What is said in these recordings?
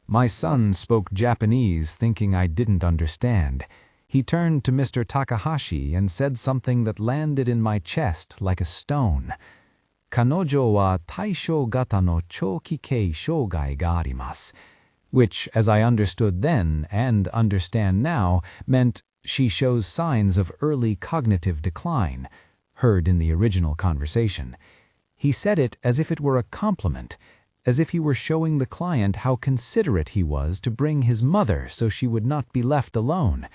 My son spoke Japanese, thinking I didn't understand. He turned to Mr. Takahashi and said something that landed in my chest like a stone. Kanojo wa taishōgata no chōkikei shōgai ga arimasu, which, as I understood then and understand now, meant she shows signs of early cognitive decline, heard in the original conversation. He said it as if it were a compliment, as if he were showing the client how considerate he was to bring his mother so she would not be left alone.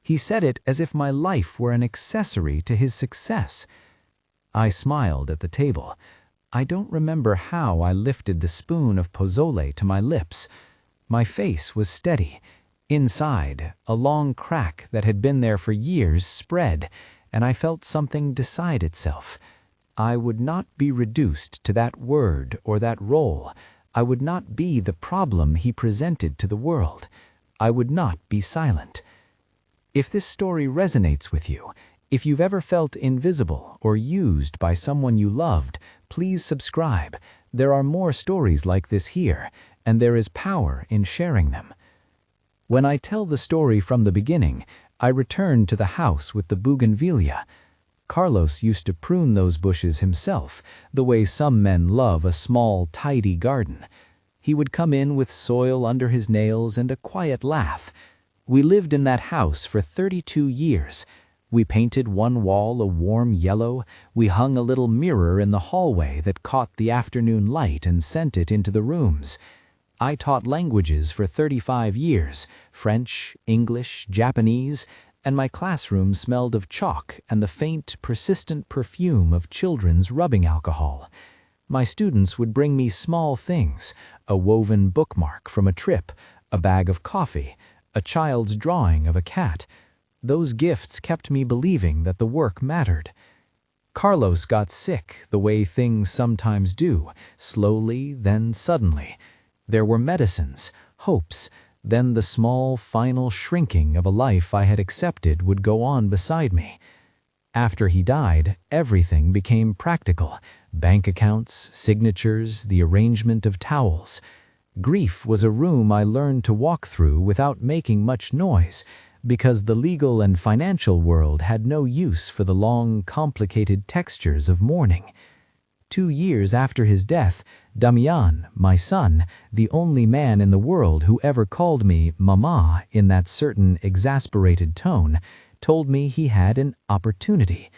He said it as if my life were an accessory to his success. I smiled at the table. I don't remember how I lifted the spoon of pozole to my lips. My face was steady. Inside, a long crack that had been there for years spread, and I felt something decide itself. I would not be reduced to that word or that role. I would not be the problem he presented to the world. I would not be silent. If this story resonates with you, if you've ever felt invisible or used by someone you loved, please subscribe. There are more stories like this here, and there is power in sharing them. When I tell the story from the beginning, I return to the house with the bougainvillea. Carlos used to prune those bushes himself, the way some men love a small, tidy garden. He would come in with soil under his nails and a quiet laugh. We lived in that house for 32 years. We painted one wall a warm yellow. We hung a little mirror in the hallway that caught the afternoon light and sent it into the rooms. I taught languages for 35 years, French, English, Japanese, and my classroom smelled of chalk and the faint, persistent perfume of children's rubbing alcohol. My students would bring me small things, a woven bookmark from a trip, a bag of coffee, a child's drawing of a cat. Those gifts kept me believing that the work mattered. Carlos got sick the way things sometimes do, slowly, then suddenly. There were medicines, hopes, then the small, final shrinking of a life I had accepted would go on beside me. After he died, everything became practical: bank accounts, signatures, the arrangement of towels. Grief was a room I learned to walk through without making much noise, because the legal and financial world had no use for the long, complicated textures of mourning. 2 years after his death, Damian, my son, the only man in the world who ever called me Mama in that certain exasperated tone, told me he had an opportunity.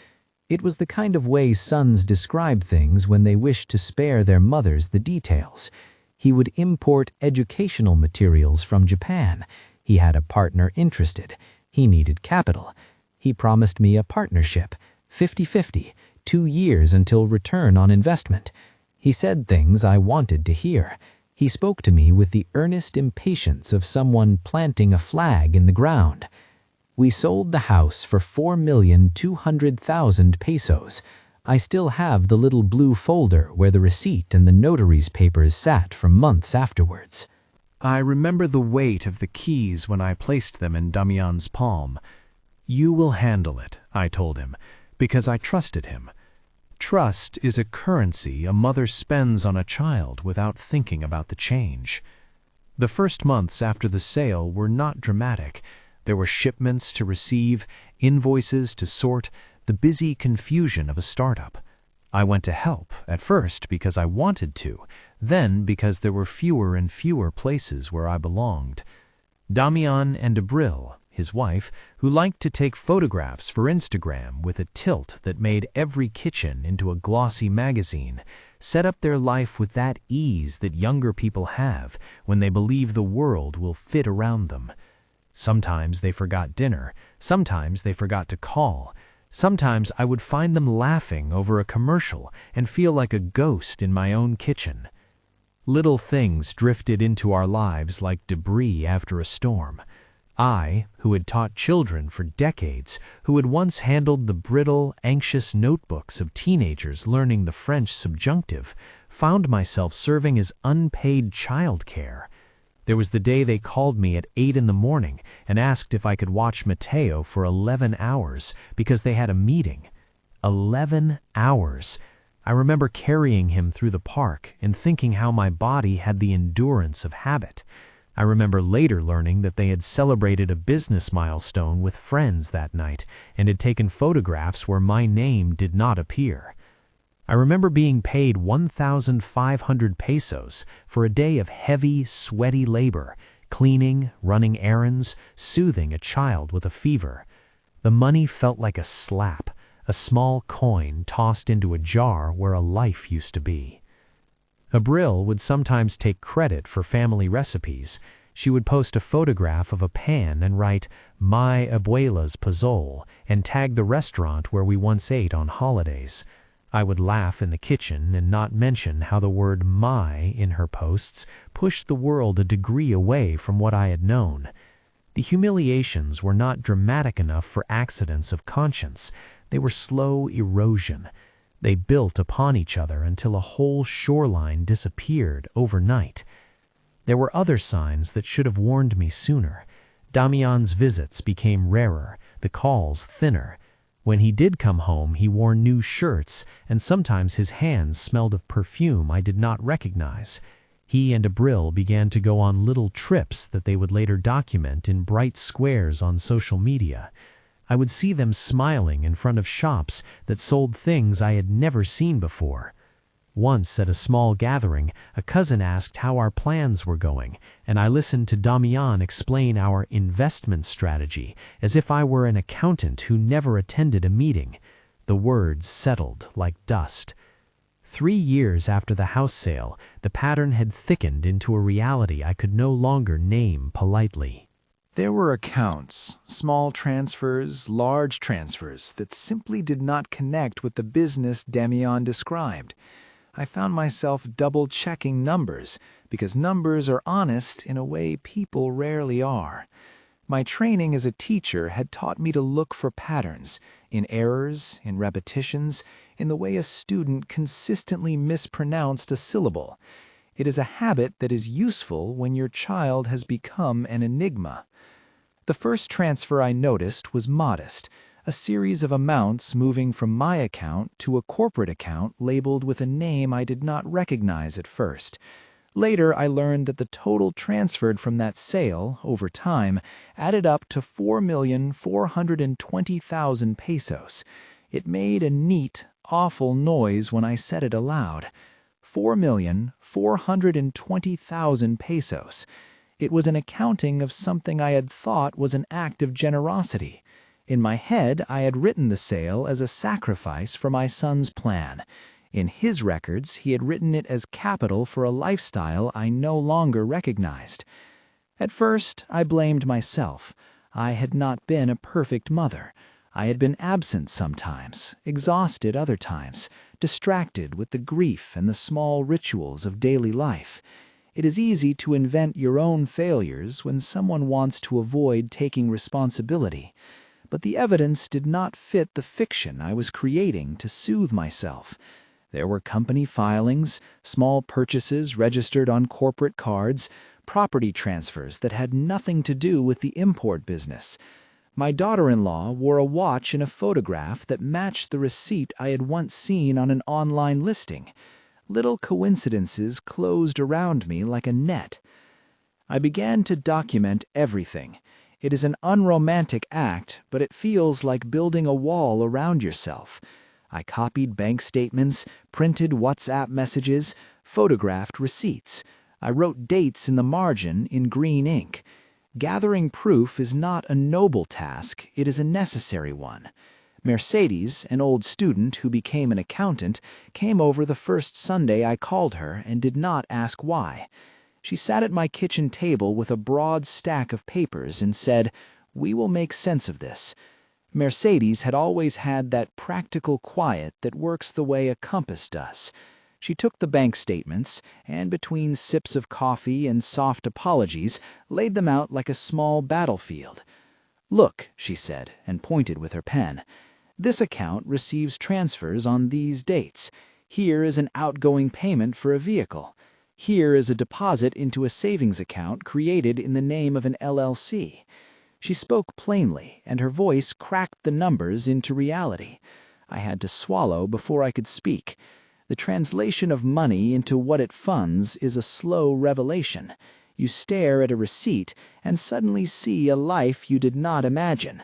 It was the kind of way sons describe things when they wish to spare their mothers the details. He would import educational materials from Japan. He had a partner interested. He needed capital. He promised me a partnership, 50-50, 2 years until return on investment. He said things I wanted to hear. He spoke to me with the earnest impatience of someone planting a flag in the ground. We sold the house for 4,200,000 pesos. I still have the little blue folder where the receipt and the notary's papers sat for months afterwards. I remember the weight of the keys when I placed them in Damian's palm. "You will handle it," I told him, because I trusted him. Trust is a currency a mother spends on a child without thinking about the change. The first months after the sale were not dramatic. There were shipments to receive, invoices to sort, the busy confusion of a startup. I went to help, at first because I wanted to, then because there were fewer and fewer places where I belonged. Damian and Abril, his wife, who liked to take photographs for Instagram with a tilt that made every kitchen into a glossy magazine, set up their life with that ease that younger people have when they believe the world will fit around them. Sometimes they forgot dinner, sometimes they forgot to call. Sometimes I would find them laughing over a commercial and feel like a ghost in my own kitchen. Little things drifted into our lives like debris after a storm. I, who had taught children for decades, who had once handled the brittle, anxious notebooks of teenagers learning the French subjunctive, found myself serving as unpaid childcare. There was the day they called me at 8 in the morning and asked if I could watch Mateo for 11 hours because they had a meeting. 11 hours. I remember carrying him through the park and thinking how my body had the endurance of habit. I remember later learning that they had celebrated a business milestone with friends that night and had taken photographs where my name did not appear. I remember being paid 1,500 pesos for a day of heavy, sweaty labor, cleaning, running errands, soothing a child with a fever. The money felt like a slap, a small coin tossed into a jar where a life used to be. Abril would sometimes take credit for family recipes. She would post a photograph of a pan and write, "My abuela's pozole," and tag the restaurant where we once ate on holidays. I would laugh in the kitchen and not mention how the word "my" in her posts pushed the world a degree away from what I had known. The humiliations were not dramatic enough for accidents of conscience. They were slow erosion. They built upon each other until a whole shoreline disappeared overnight. There were other signs that should have warned me sooner. Damian's visits became rarer, the calls thinner. When he did come home, he wore new shirts, and sometimes his hands smelled of perfume I did not recognize. He and Abril began to go on little trips that they would later document in bright squares on social media. I would see them smiling in front of shops that sold things I had never seen before. Once at a small gathering, a cousin asked how our plans were going, and I listened to Damian explain our investment strategy as if I were an accountant who never attended a meeting. The words settled like dust. 3 years after the house sale, the pattern had thickened into a reality I could no longer name politely. There were accounts, small transfers, large transfers, that simply did not connect with the business Damian described. I found myself double-checking numbers, because numbers are honest in a way people rarely are. My training as a teacher had taught me to look for patterns, in errors, in repetitions, in the way a student consistently mispronounced a syllable. It is a habit that is useful when your child has become an enigma. The first transfer I noticed was modest, a series of amounts moving from my account to a corporate account labeled with a name I did not recognize at first. Later, I learned that the total transferred from that sale, over time, added up to 4,420,000 pesos. It made a neat, awful noise when I said it aloud. 4,420,000 pesos. It was an accounting of something I had thought was an act of generosity. In my head, I had written the sale as a sacrifice for my son's plan. In his records, he had written it as capital for a lifestyle I no longer recognized. At first, I blamed myself. I had not been a perfect mother. I had been absent sometimes, exhausted other times, distracted with the grief and the small rituals of daily life. It is easy to invent your own failures when someone wants to avoid taking responsibility. But the evidence did not fit the fiction I was creating to soothe myself. There were company filings, small purchases registered on corporate cards, property transfers that had nothing to do with the import business. My daughter-in-law wore a watch in a photograph that matched the receipt I had once seen on an online listing. Little coincidences closed around me like a net. I began to document everything. It is an unromantic act, but it feels like building a wall around yourself. I copied bank statements, printed WhatsApp messages, photographed receipts. I wrote dates in the margin in green ink. Gathering proof is not a noble task, it is a necessary one. Mercedes, an old student who became an accountant, came over the first Sunday I called her and did not ask why. She sat at my kitchen table with a broad stack of papers and said, "We will make sense of this." Mercedes had always had that practical quiet that works the way a compass does. She took the bank statements and, between sips of coffee and soft apologies, laid them out like a small battlefield. "Look," she said, and pointed with her pen. "This account receives transfers on these dates. Here is an outgoing payment for a vehicle. Here is a deposit into a savings account created in the name of an LLC." She spoke plainly, and her voice cracked the numbers into reality. I had to swallow before I could speak. The translation of money into what it funds is a slow revelation. You stare at a receipt and suddenly see a life you did not imagine.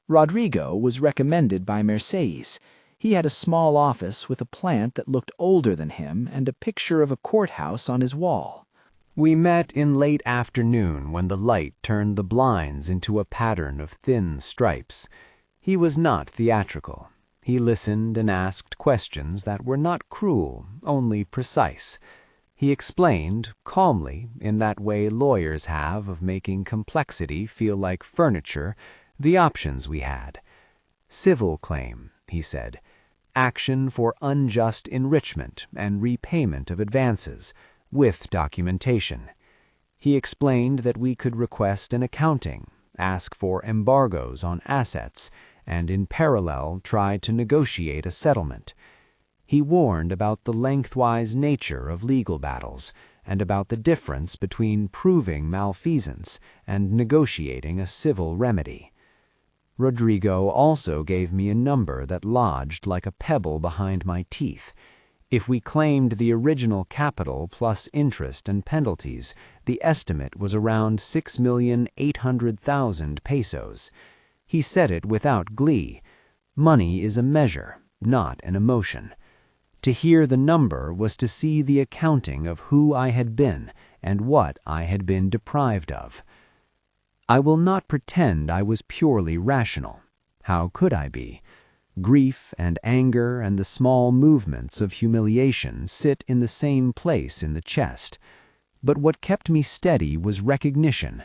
Rodrigo was recommended by Mercedes. He had a small office with a plant that looked older than him and a picture of a courthouse on his wall. We met in late afternoon when the light turned the blinds into a pattern of thin stripes. He was not theatrical. He listened and asked questions that were not cruel, only precise. He explained, calmly, in that way lawyers have of making complexity feel like furniture, the options we had. Civil claim, he said. Action for unjust enrichment and repayment of advances, with documentation. He explained that we could request an accounting, ask for embargoes on assets, and in parallel try to negotiate a settlement. He warned about the lengthwise nature of legal battles and about the difference between proving malfeasance and negotiating a civil remedy. Rodrigo also gave me a number that lodged like a pebble behind my teeth. If we claimed the original capital plus interest and penalties, the estimate was around 6,800,000 pesos. He said it without glee. Money is a measure, not an emotion. To hear the number was to see the accounting of who I had been and what I had been deprived of. I will not pretend I was purely rational. How could I be? Grief and anger and the small movements of humiliation sit in the same place in the chest. But what kept me steady was recognition.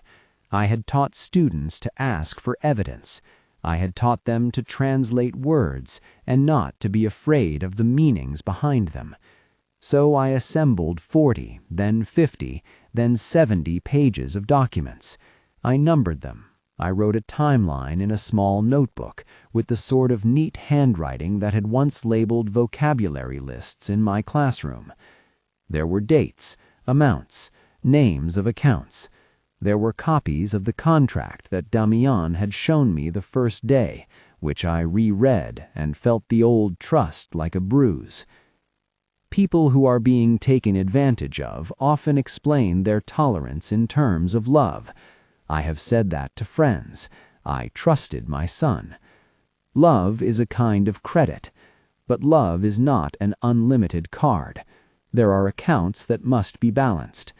I had taught students to ask for evidence. I had taught them to translate words and not to be afraid of the meanings behind them. So I assembled 40, then 50, then 70 pages of documents. I numbered them. I wrote a timeline in a small notebook with the sort of neat handwriting that had once labeled vocabulary lists in my classroom. There were dates, amounts, names of accounts. There were copies of the contract that Damian had shown me the first day, which I reread and felt the old trust like a bruise. People who are being taken advantage of often explain their tolerance in terms of love. I have said that to friends. I trusted my son. Love is a kind of credit, but love is not an unlimited card. There are accounts that must be balanced.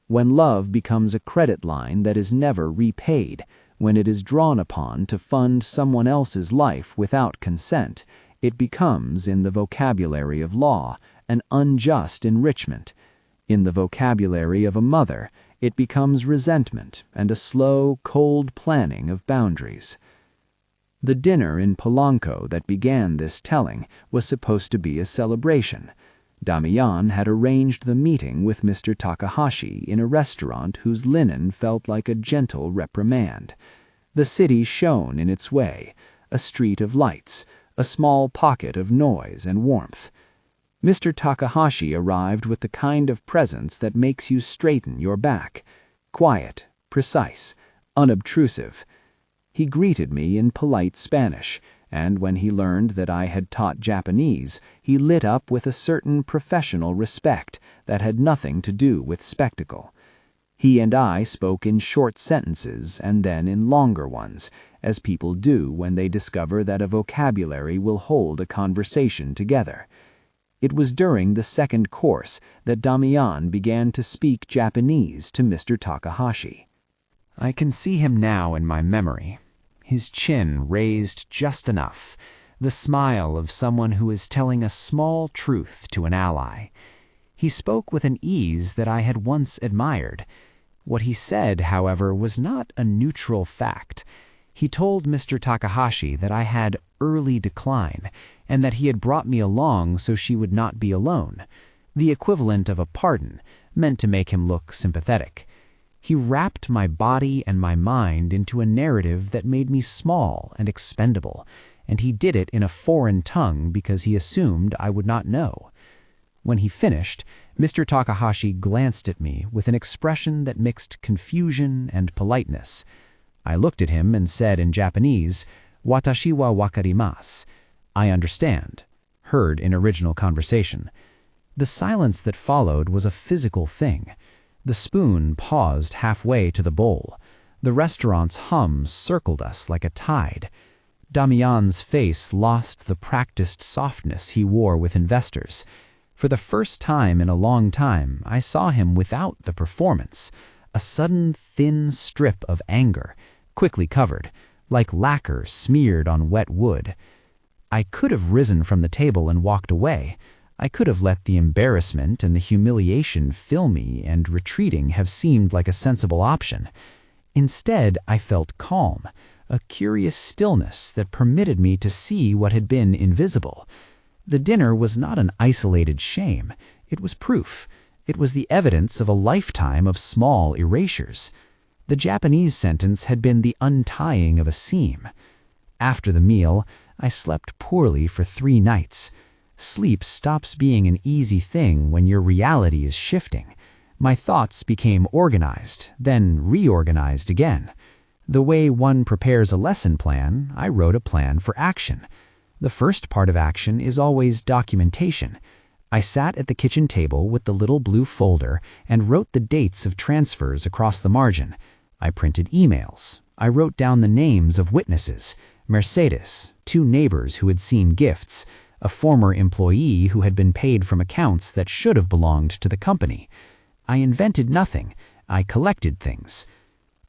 When love becomes a credit line that is never repaid, when it is drawn upon to fund someone else's life without consent, it becomes, in the vocabulary of law, an unjust enrichment. In the vocabulary of a mother, it becomes resentment and a slow, cold planning of boundaries. The dinner in Polanco that began this telling was supposed to be a celebration. Damian had arranged the meeting with Mr. Takahashi in a restaurant whose linen felt like a gentle reprimand. The city shone in its way, a street of lights, a small pocket of noise and warmth. Mr. Takahashi arrived with the kind of presence that makes you straighten your back. Quiet, precise, unobtrusive. He greeted me in polite Spanish, and when he learned that I had taught Japanese, he lit up with a certain professional respect that had nothing to do with spectacle. He and I spoke in short sentences and then in longer ones, as people do when they discover that a vocabulary will hold a conversation together. It was during the second course that Damian began to speak Japanese to Mr. Takahashi. I can see him now in my memory, his chin raised just enough, the smile of someone who is telling a small truth to an ally. He spoke with an ease that I had once admired. What he said, however, was not a neutral fact. He told Mr. Takahashi that I had early decline, and that he had brought me along so she would not be alone, the equivalent of a pardon, meant to make him look sympathetic. He wrapped my body and my mind into a narrative that made me small and expendable, and he did it in a foreign tongue because he assumed I would not know. When he finished, Mr. Takahashi glanced at me with an expression that mixed confusion and politeness. I looked at him and said in Japanese, "Watashi wa wakarimasu." I understand, heard in original conversation. The silence that followed was a physical thing. The spoon paused halfway to the bowl. The restaurant's hum circled us like a tide. Damian's face lost the practiced softness he wore with investors. For the first time in a long time, I saw him without the performance, a sudden thin strip of anger, quickly covered, like lacquer smeared on wet wood. I could have risen from the table and walked away. I could have let the embarrassment and the humiliation fill me, and retreating have seemed like a sensible option. Instead, I felt calm, a curious stillness that permitted me to see what had been invisible. The dinner was not an isolated shame. It was proof. It was the evidence of a lifetime of small erasures. The Japanese sentence had been the untying of a seam. After the meal, I slept poorly for 3 nights. Sleep stops being an easy thing when your reality is shifting. My thoughts became organized, then reorganized again. The way one prepares a lesson plan, I wrote a plan for action. The first part of action is always documentation. I sat at the kitchen table with the little blue folder and wrote the dates of transfers across the margin. I printed emails. I wrote down the names of witnesses: Mercedes, 2 neighbors who had seen gifts, a former employee who had been paid from accounts that should have belonged to the company. I invented nothing. I collected things.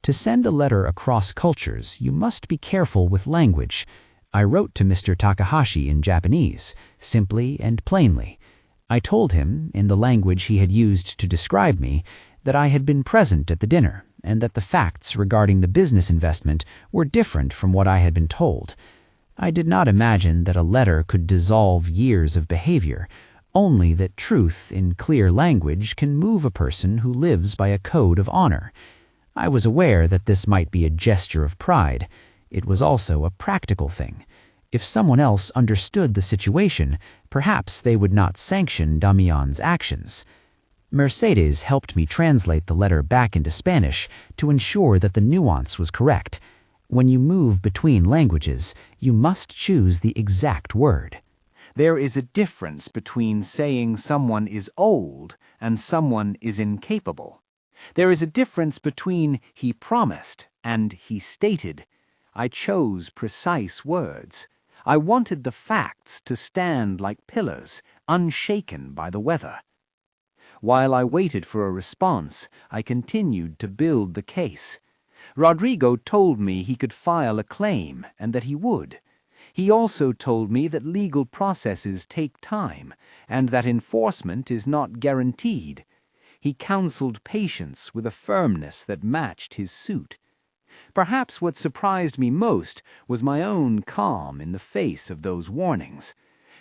To send a letter across cultures, you must be careful with language. I wrote to Mr. Takahashi in Japanese, simply and plainly. I told him, in the language he had used to describe me, that I had been present at the dinner, and that the facts regarding the business investment were different from what I had been told. I did not imagine that a letter could dissolve years of behavior, only that truth in clear language can move a person who lives by a code of honor. I was aware that this might be a gesture of pride. It was also a practical thing. If someone else understood the situation, perhaps they would not sanction Damian's actions. Mercedes helped me translate the letter back into Spanish to ensure that the nuance was correct. When you move between languages, you must choose the exact word. There is a difference between saying someone is old and someone is incapable. There is a difference between he promised and he stated. I chose precise words. I wanted the facts to stand like pillars, unshaken by the weather. While I waited for a response, I continued to build the case. Rodrigo told me he could file a claim and that he would. He also told me that legal processes take time and that enforcement is not guaranteed. He counseled patience with a firmness that matched his suit. Perhaps what surprised me most was my own calm in the face of those warnings.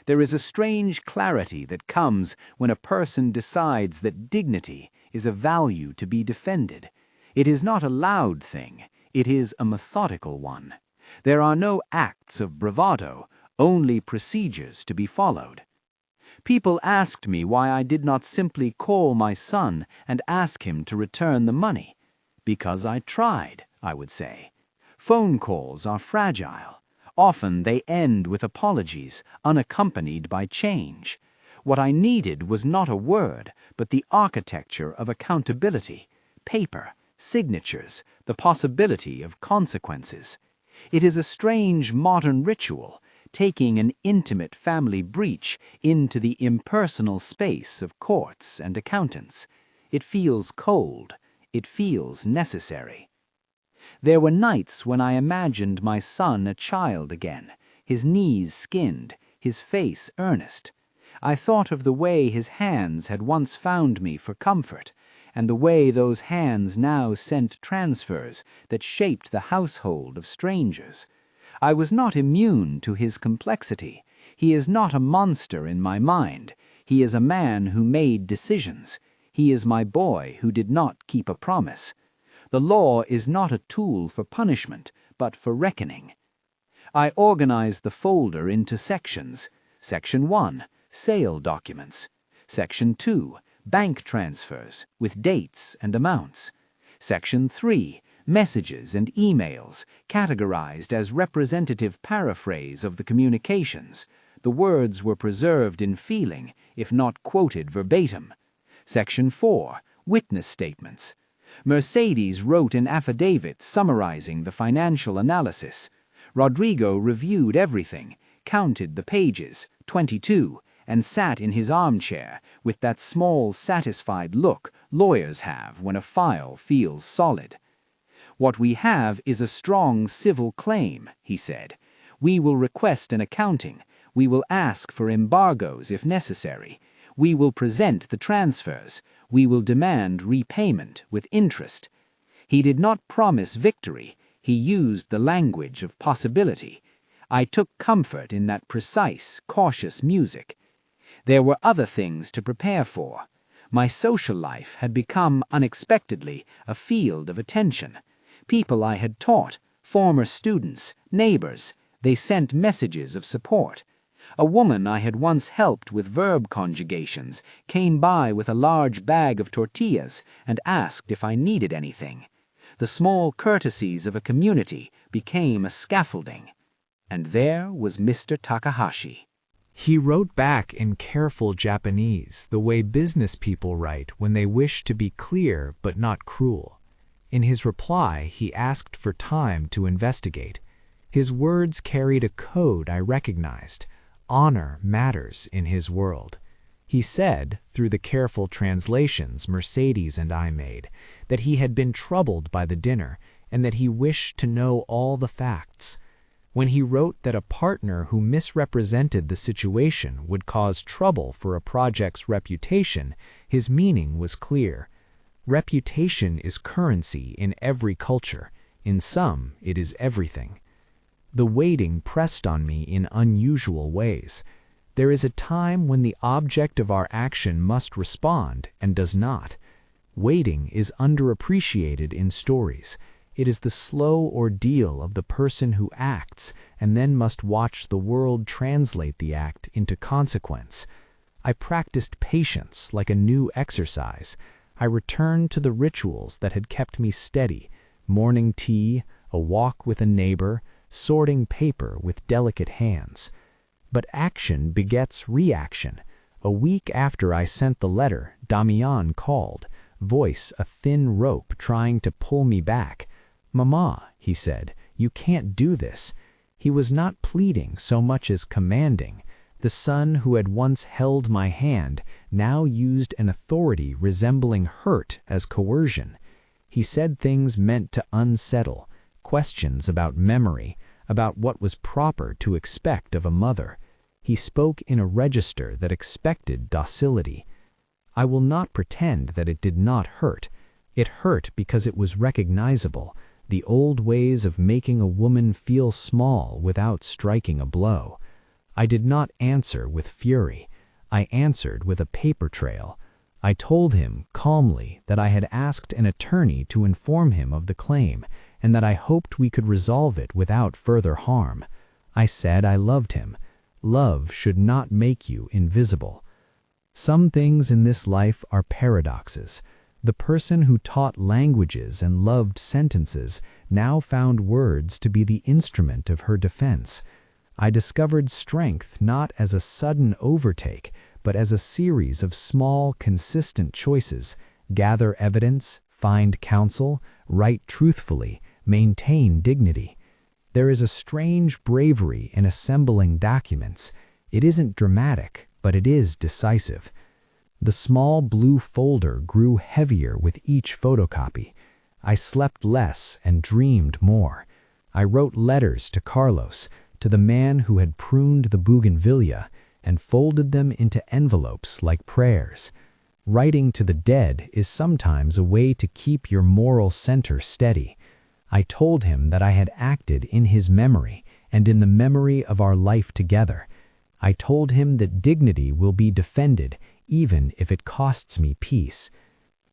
There is a strange clarity that comes when a person decides that dignity is a value to be defended. It is not a loud thing, it is a methodical one. There are no acts of bravado, only procedures to be followed. People asked me why I did not simply call my son and ask him to return the money. Because I tried, I would say. Phone calls are fragile. Often they end with apologies, unaccompanied by change. What I needed was not a word, but the architecture of accountability, paper, signatures, the possibility of consequences. It is a strange modern ritual, taking an intimate family breach into the impersonal space of courts and accountants. It feels cold. It feels necessary. There were nights when I imagined my son a child again, his knees skinned, his face earnest. I thought of the way his hands had once found me for comfort, and the way those hands now sent transfers that shaped the household of strangers. I was not immune to his complexity. He is not a monster in my mind. He is a man who made decisions. He is my boy who did not keep a promise. The law is not a tool for punishment, but for reckoning. I organized the folder into sections. Section 1, sale documents. Section 2, bank transfers with dates and amounts. Section 3, messages and emails categorized as representative paraphrase of the communications. The words were preserved in feeling, if not quoted verbatim. Section 4, witness statements. Mercedes wrote an affidavit summarizing the financial analysis. Rodrigo reviewed everything, counted the pages, 22, and sat in his armchair with that small, satisfied look lawyers have when a file feels solid. "What we have is a strong civil claim," he said. "We will request an accounting. We will ask for embargoes if necessary. We will present the transfers. We will demand repayment with interest." He did not promise victory. He used the language of possibility. I took comfort in that precise, cautious music. There were other things to prepare for. My social life had become unexpectedly a field of attention. People I had taught, former students, neighbors, they sent messages of support. A woman I had once helped with verb conjugations came by with a large bag of tortillas and asked if I needed anything. The small courtesies of a community became a scaffolding. And there was Mr. Takahashi. He wrote back in careful Japanese, the way business people write when they wish to be clear but not cruel. In his reply, he asked for time to investigate. His words carried a code I recognized. Honor matters in his world. He said, through the careful translations Mercedes and I made, that he had been troubled by the dinner and that he wished to know all the facts. When he wrote that a partner who misrepresented the situation would cause trouble for a project's reputation, his meaning was clear. Reputation is currency in every culture. In some, it is everything. The waiting pressed on me in unusual ways. There is a time when the object of our action must respond and does not. Waiting is underappreciated in stories. It is the slow ordeal of the person who acts and then must watch the world translate the act into consequence. I practiced patience like a new exercise. I returned to the rituals that had kept me steady: morning tea, a walk with a neighbor, sorting paper with delicate hands. But action begets reaction. A week after I sent the letter, Damian called, voice a thin rope trying to pull me back. "Mama," he said, "you can't do this." He was not pleading so much as commanding. The son who had once held my hand now used an authority resembling hurt as coercion. He said things meant to unsettle, questions about memory, about what was proper to expect of a mother. He spoke in a register that expected docility. I will not pretend that it did not hurt. It hurt because it was recognizable, the old ways of making a woman feel small without striking a blow. I did not answer with fury. I answered with a paper trail. I told him calmly that I had asked an attorney to inform him of the claim and that I hoped we could resolve it without further harm. I said I loved him. Love should not make you invisible. Some things in this life are paradoxes. The person who taught languages and loved sentences now found words to be the instrument of her defense. I discovered strength not as a sudden overtake, but as a series of small, consistent choices: gather evidence, find counsel, write truthfully, maintain dignity. There is a strange bravery in assembling documents. It isn't dramatic, but it is decisive. The small blue folder grew heavier with each photocopy. I slept less and dreamed more. I wrote letters to Carlos, to the man who had pruned the bougainvillea, and folded them into envelopes like prayers. Writing to the dead is sometimes a way to keep your moral center steady. I told him that I had acted in his memory and in the memory of our life together. I told him that dignity will be defended even if it costs me peace.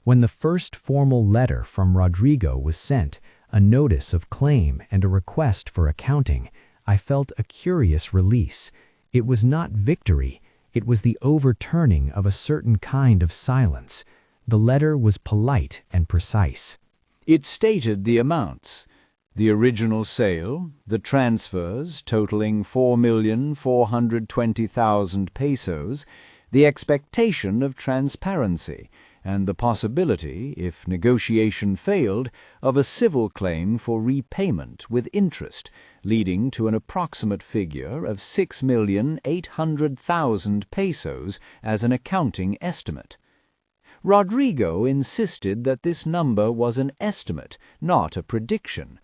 When the first formal letter from Rodrigo was sent, a notice of claim and a request for accounting, I felt a curious release. It was not victory, it was the overturning of a certain kind of silence. The letter was polite and precise. It stated the amounts: the original sale, the transfers totaling 4,420,000 pesos, the expectation of transparency, and the possibility, if negotiation failed, of a civil claim for repayment with interest, leading to an approximate figure of 6,800,000 pesos as an accounting estimate. Rodrigo insisted that this number was an estimate, not a prediction.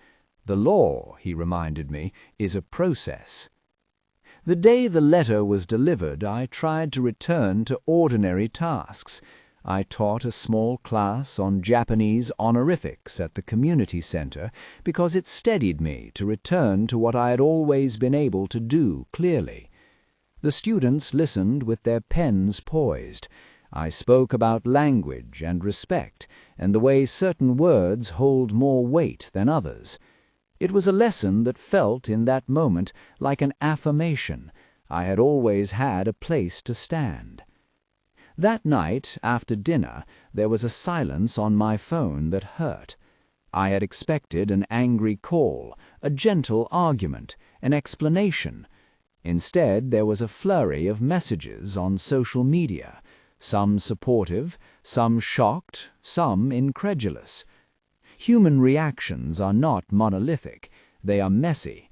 The law, he reminded me, is a process. The day the letter was delivered, I tried to return to ordinary tasks. I taught a small class on Japanese honorifics at the community center because it steadied me to return to what I had always been able to do clearly. The students listened with their pens poised. I spoke about language and respect and the way certain words hold more weight than others. It was a lesson that felt in that moment like an affirmation. I had always had a place to stand. That night, after dinner, there was a silence on my phone that hurt. I had expected an angry call, a gentle argument, an explanation. Instead, there was a flurry of messages on social media, some supportive, some shocked, some incredulous. Human reactions are not monolithic, they are messy.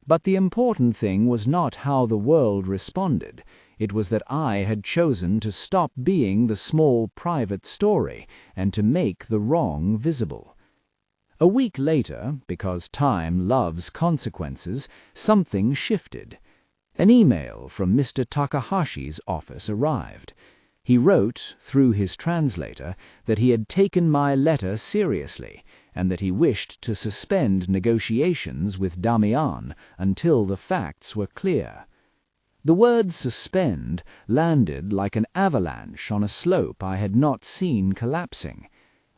But the important thing was not how the world responded. It was that I had chosen to stop being the small private story and to make the wrong visible. A week later, because time loves consequences, something shifted. An email from Mr. Takahashi's office arrived. He wrote, through his translator, that he had taken my letter seriously and that he wished to suspend negotiations with Damian until the facts were clear. The word suspend landed like an avalanche on a slope I had not seen collapsing.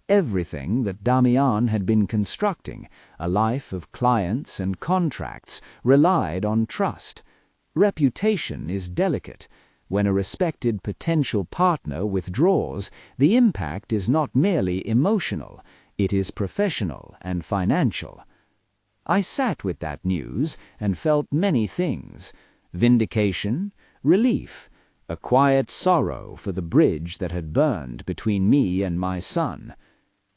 Everything that Damian had been constructing, a life of clients and contracts, relied on trust. Reputation is delicate. When a respected potential partner withdraws, the impact is not merely emotional, it is professional and financial. I sat with that news and felt many things: vindication, relief, a quiet sorrow for the bridge that had burned between me and my son.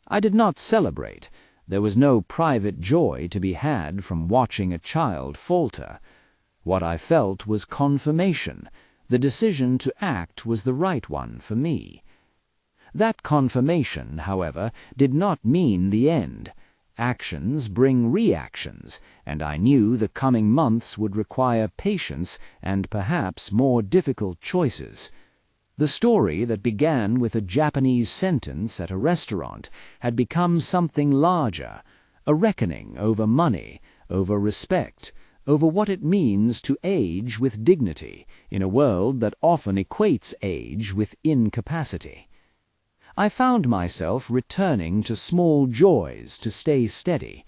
I did not celebrate. There was no private joy to be had from watching a child falter. What I felt was confirmation. The decision to act was the right one for me. That confirmation, however, did not mean the end. Actions bring reactions, and I knew the coming months would require patience and perhaps more difficult choices. The story that began with a Japanese sentence at a restaurant had become something larger, a reckoning over money, over respect, over what it means to age with dignity in a world that often equates age with incapacity. I found myself returning to small joys to stay steady.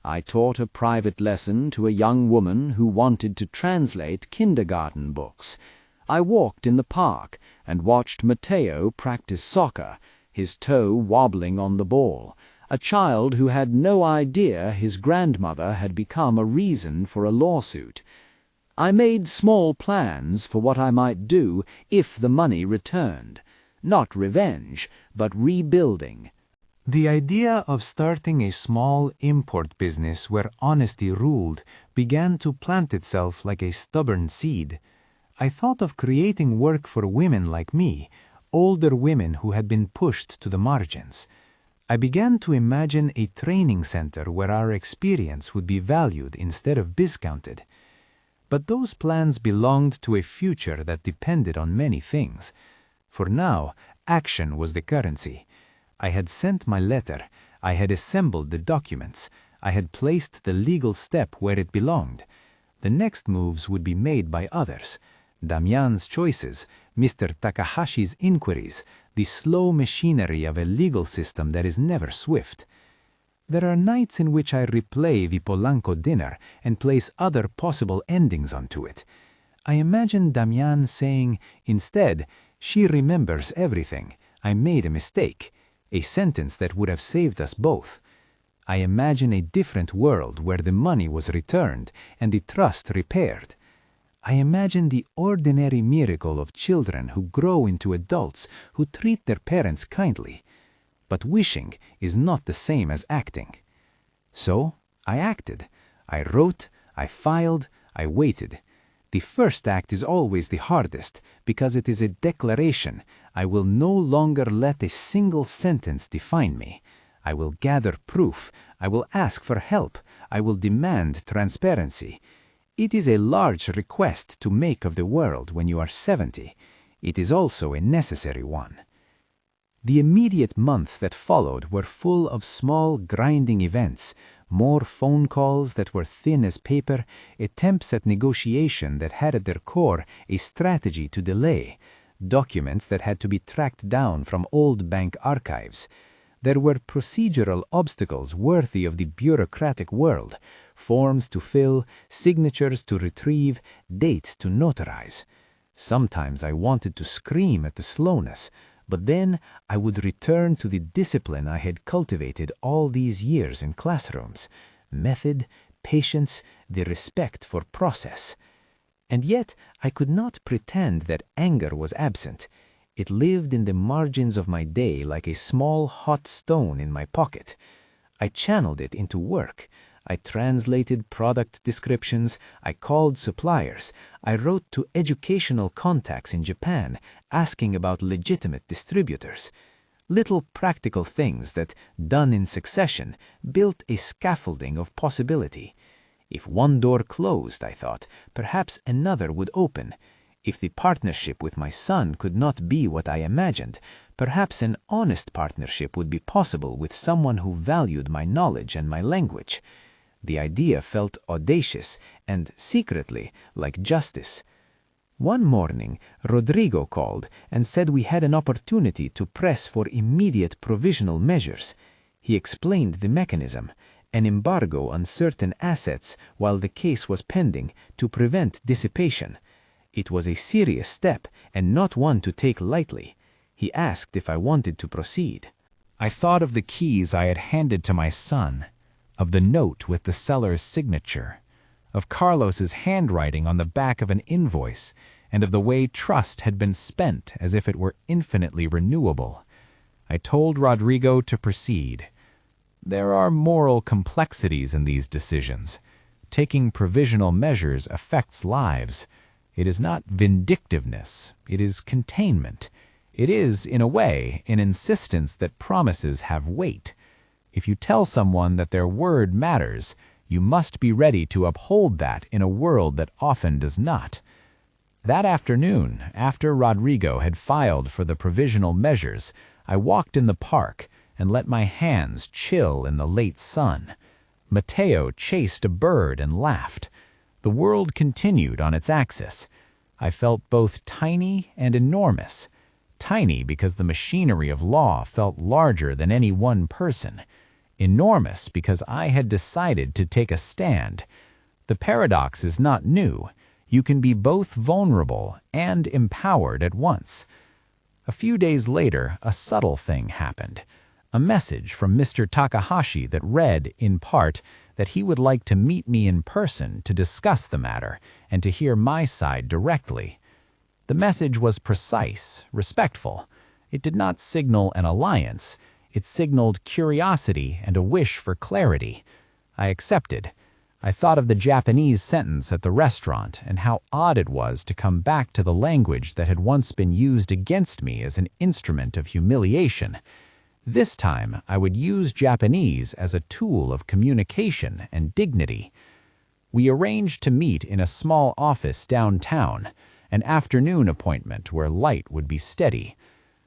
I taught a private lesson to a young woman who wanted to translate kindergarten books. I walked in the park and watched Mateo practice soccer, his toe wobbling on the ball, a child who had no idea his grandmother had become a reason for a lawsuit. I made small plans for what I might do if the money returned. Not revenge, but rebuilding. The idea of starting a small import business where honesty ruled began to plant itself like a stubborn seed. I thought of creating work for women like me, older women who had been pushed to the margins. I began to imagine a training center where our experience would be valued instead of discounted. But those plans belonged to a future that depended on many things. For now, action was the currency. I had sent my letter, I had assembled the documents, I had placed the legal step where it belonged. The next moves would be made by others. Damian's choices, Mr. Takahashi's inquiries, the slow machinery of a legal system that is never swift. There are nights in which I replay the Polanco dinner and place other possible endings onto it. I imagine Damian saying, instead, "She remembers everything. I made a mistake," a sentence that would have saved us both. I imagine a different world where the money was returned and the trust repaired. I imagine the ordinary miracle of children who grow into adults who treat their parents kindly. But wishing is not the same as acting. So I acted. I wrote, I filed, I waited. The first act is always the hardest because it is a declaration. I will no longer let a single sentence define me. I will gather proof. I will ask for help. I will demand transparency. It is a large request to make of the world when you are 70. It is also a necessary one. The immediate months that followed were full of small, grinding events, more phone calls that were thin as paper, attempts at negotiation that had at their core a strategy to delay, documents that had to be tracked down from old bank archives. There were procedural obstacles worthy of the bureaucratic world, forms to fill, signatures to retrieve, dates to notarize. Sometimes I wanted to scream at the slowness, but then I would return to the discipline I had cultivated all these years in classrooms: method, patience, the respect for process. And yet I could not pretend that anger was absent. It lived in the margins of my day like a small hot stone in my pocket. I channeled it into work. I translated product descriptions, I called suppliers, I wrote to educational contacts in Japan asking about legitimate distributors. Little practical things that, done in succession, built a scaffolding of possibility. If one door closed, I thought, perhaps another would open. If the partnership with my son could not be what I imagined, perhaps an honest partnership would be possible with someone who valued my knowledge and my language. The idea felt audacious and, secretly, like justice. One morning, Rodrigo called and said we had an opportunity to press for immediate provisional measures. He explained the mechanism: an embargo on certain assets while the case was pending to prevent dissipation. It was a serious step and not one to take lightly. He asked if I wanted to proceed. I thought of the keys I had handed to my son, of the note with the seller's signature, of Carlos's handwriting on the back of an invoice, and of the way trust had been spent as if it were infinitely renewable. I told Rodrigo to proceed. There are moral complexities in these decisions. Taking provisional measures affects lives. It is not vindictiveness, it is containment. It is, in a way, an insistence that promises have weight. If you tell someone that their word matters, you must be ready to uphold that in a world that often does not. That afternoon, after Rodrigo had filed for the provisional measures, I walked in the park and let my hands chill in the late sun. Mateo chased a bird and laughed. The world continued on its axis. I felt both tiny and enormous. Tiny because the machinery of law felt larger than any one person. Enormous because I had decided to take a stand. The paradox is not new. You can be both vulnerable and empowered at once. A few days later, a subtle thing happened. A message from Mr. Takahashi that read, in part, that he would like to meet me in person to discuss the matter and to hear my side directly. The message was precise, respectful. It did not signal an alliance. It signaled curiosity and a wish for clarity. I accepted. I thought of the Japanese sentence at the restaurant and how odd it was to come back to the language that had once been used against me as an instrument of humiliation. This time, I would use Japanese as a tool of communication and dignity. We arranged to meet in a small office downtown, an afternoon appointment where light would be steady.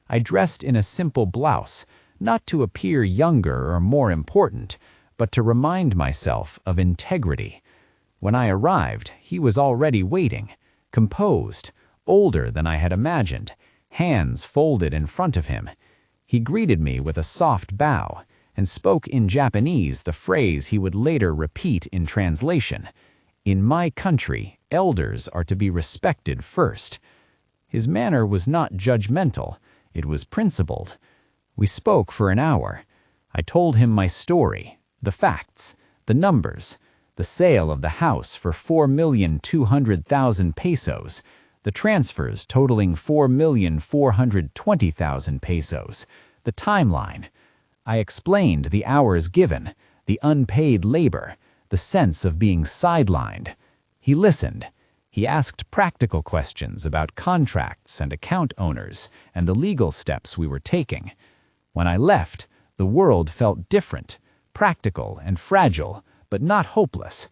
I dressed in a simple blouse, not to appear younger or more important, but to remind myself of integrity. When I arrived, he was already waiting, composed, older than I had imagined, hands folded in front of him. He greeted me with a soft bow and spoke in Japanese the phrase he would later repeat in translation: "In my country, elders are to be respected first." His manner was not judgmental, it was principled. We spoke for an hour. I told him my story, the facts, the numbers, the sale of the house for 4,200,000 pesos, the transfers totaling 4,420,000 pesos, the timeline. I explained the hours given, the unpaid labor, the sense of being sidelined. He listened. He asked practical questions about contracts and account owners and the legal steps we were taking. When I left, the world felt different, practical and fragile, but not hopeless.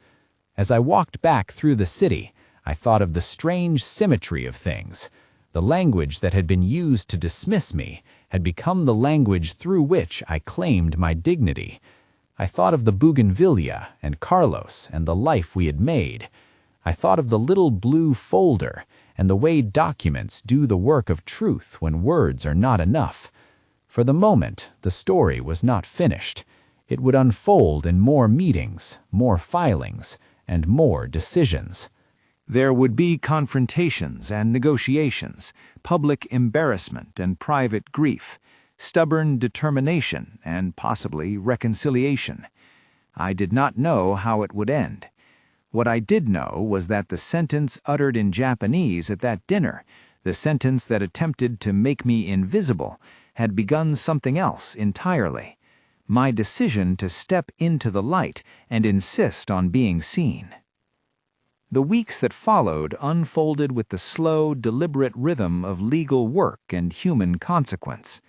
As I walked back through the city, I thought of the strange symmetry of things. The language that had been used to dismiss me had become the language through which I claimed my dignity. I thought of the bougainvillea and Carlos and the life we had made. I thought of the little blue folder and the way documents do the work of truth when words are not enough. For the moment, the story was not finished. It would unfold in more meetings, more filings, and more decisions. There would be confrontations and negotiations, public embarrassment and private grief, stubborn determination and possibly reconciliation. I did not know how it would end. What I did know was that the sentence uttered in Japanese at that dinner, the sentence that attempted to make me invisible, had begun something else entirely. My decision to step into the light and insist on being seen. The weeks that followed unfolded with the slow, deliberate rhythm of legal work and human consequence.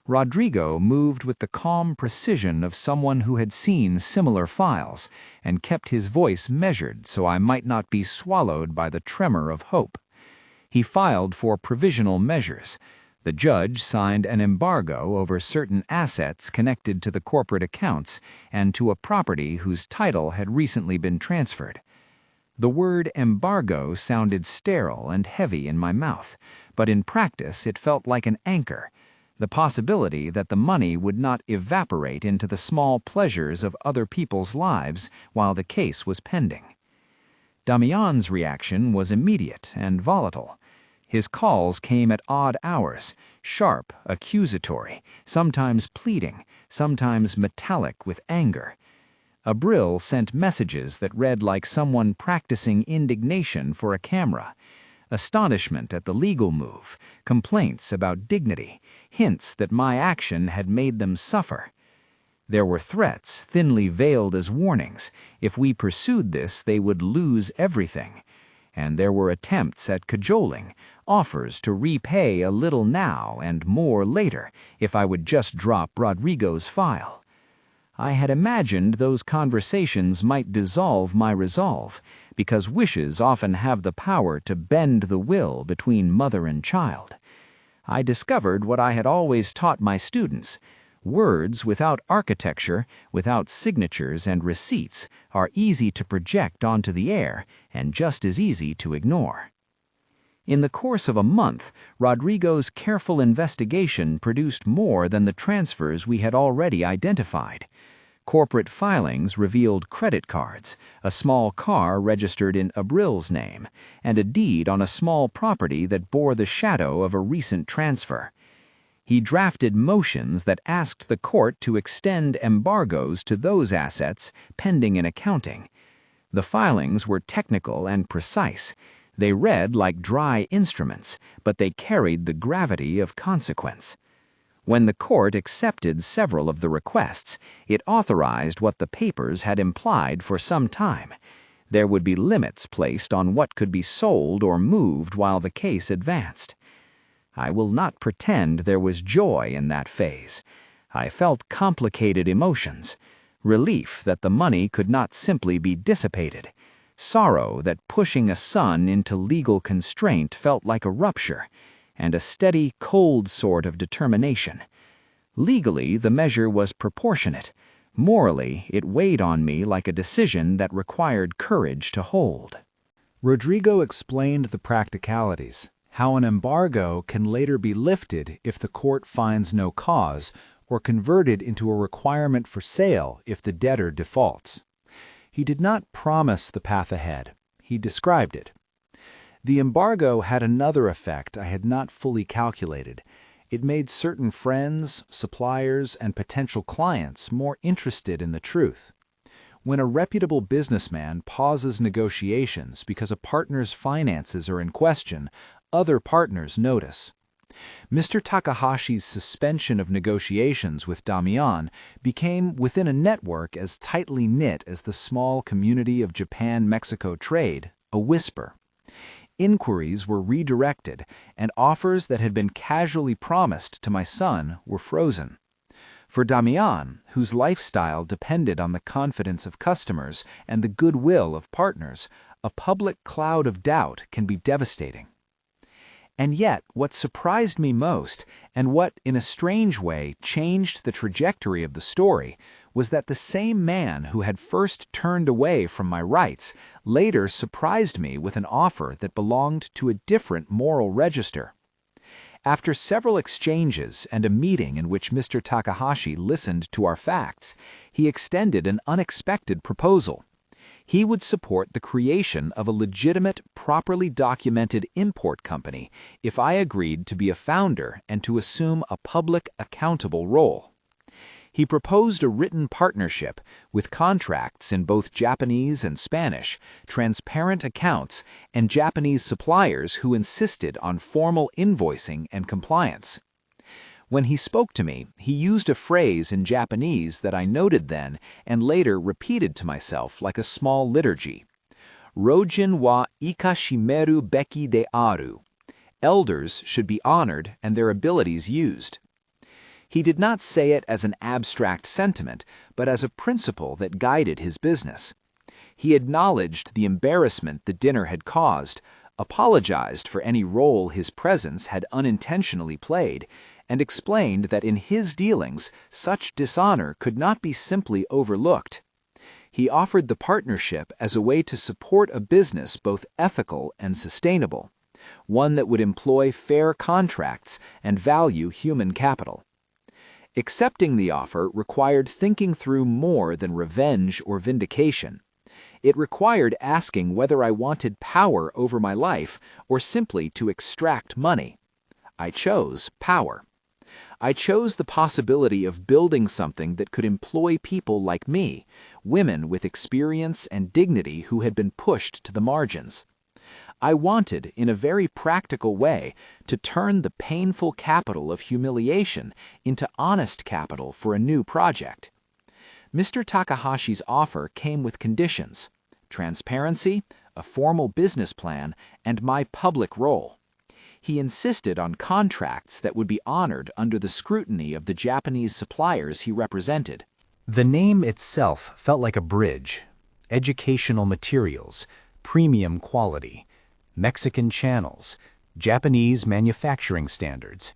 Rodrigo moved with the calm precision of someone who had seen similar files and kept his voice measured so I might not be swallowed by the tremor of hope. He filed for provisional measures. The judge signed an embargo over certain assets connected to the corporate accounts and to a property whose title had recently been transferred. The word embargo sounded sterile and heavy in my mouth, but in practice it felt like an anchor, the possibility that the money would not evaporate into the small pleasures of other people's lives while the case was pending. Damian's reaction was immediate and volatile. His calls came at odd hours, sharp, accusatory, sometimes pleading, sometimes metallic with anger. Abril sent messages that read like someone practicing indignation for a camera. Astonishment at the legal move, complaints about dignity, hints that my action had made them suffer. There were threats thinly veiled as warnings. If we pursued this, they would lose everything. And there were attempts at cajoling, offers to repay a little now and more later if I would just drop Rodrigo's file. I had imagined those conversations might dissolve my resolve, because wishes often have the power to bend the will between mother and child. I discovered what I had always taught my students. Words without architecture, without signatures and receipts, are easy to project onto the air and just as easy to ignore. In the course of a month, Rodrigo's careful investigation produced more than the transfers we had already identified. Corporate filings revealed credit cards, a small car registered in Abril's name, and a deed on a small property that bore the shadow of a recent transfer. He drafted motions that asked the court to extend embargoes to those assets pending an accounting. The filings were technical and precise. They read like dry instruments, but they carried the gravity of consequence. When the court accepted several of the requests, it authorized what the papers had implied for some time. There would be limits placed on what could be sold or moved while the case advanced. I will not pretend there was joy in that phase. I felt complicated emotions, relief that the money could not simply be dissipated, sorrow that pushing a son into legal constraint felt like a rupture, and a steady, cold sort of determination. Legally, the measure was proportionate. Morally, it weighed on me like a decision that required courage to hold. Rodrigo explained the practicalities, how an embargo can later be lifted if the court finds no cause, or converted into a requirement for sale if the debtor defaults. He did not promise the path ahead. He described it. The embargo had another effect I had not fully calculated. It made certain friends, suppliers, and potential clients more interested in the truth. When a reputable businessman pauses negotiations because a partner's finances are in question, other partners notice. Mr. Takahashi's suspension of negotiations with Damian became, within a network as tightly knit as the small community of Japan-Mexico trade, a whisper. Inquiries were redirected, and offers that had been casually promised to my son were frozen. For Damian, whose lifestyle depended on the confidence of customers and the goodwill of partners, a public cloud of doubt can be devastating. And yet, what surprised me most, and what, in a strange way, changed the trajectory of the story, was that the same man who had first turned away from my rights later surprised me with an offer that belonged to a different moral register. After several exchanges and a meeting in which Mr. Takahashi listened to our facts, he extended an unexpected proposal. He would support the creation of a legitimate, properly documented import company if I agreed to be a founder and to assume a public, accountable role. He proposed a written partnership with contracts in both Japanese and Spanish, transparent accounts, and Japanese suppliers who insisted on formal invoicing and compliance. When he spoke to me, he used a phrase in Japanese that I noted then and later repeated to myself like a small liturgy. Rojin wa ikashimeru beki de aru. Elders should be honored and their abilities used. He did not say it as an abstract sentiment, but as a principle that guided his business. He acknowledged the embarrassment the dinner had caused, apologized for any role his presence had unintentionally played, and explained that in his dealings such dishonor could not be simply overlooked. He offered the partnership as a way to support a business both ethical and sustainable, one that would employ fair contracts and value human capital. Accepting the offer required thinking through more than revenge or vindication. It required asking whether I wanted power over my life or simply to extract money. I chose power. I chose the possibility of building something that could employ people like me, women with experience and dignity who had been pushed to the margins. I wanted, in a very practical way, to turn the painful capital of humiliation into honest capital for a new project. Mr. Takahashi's offer came with conditions: transparency, a formal business plan, and my public role. He insisted on contracts that would be honored under the scrutiny of the Japanese suppliers he represented. The name itself felt like a bridge. Educational materials, premium quality, Mexican channels, Japanese manufacturing standards.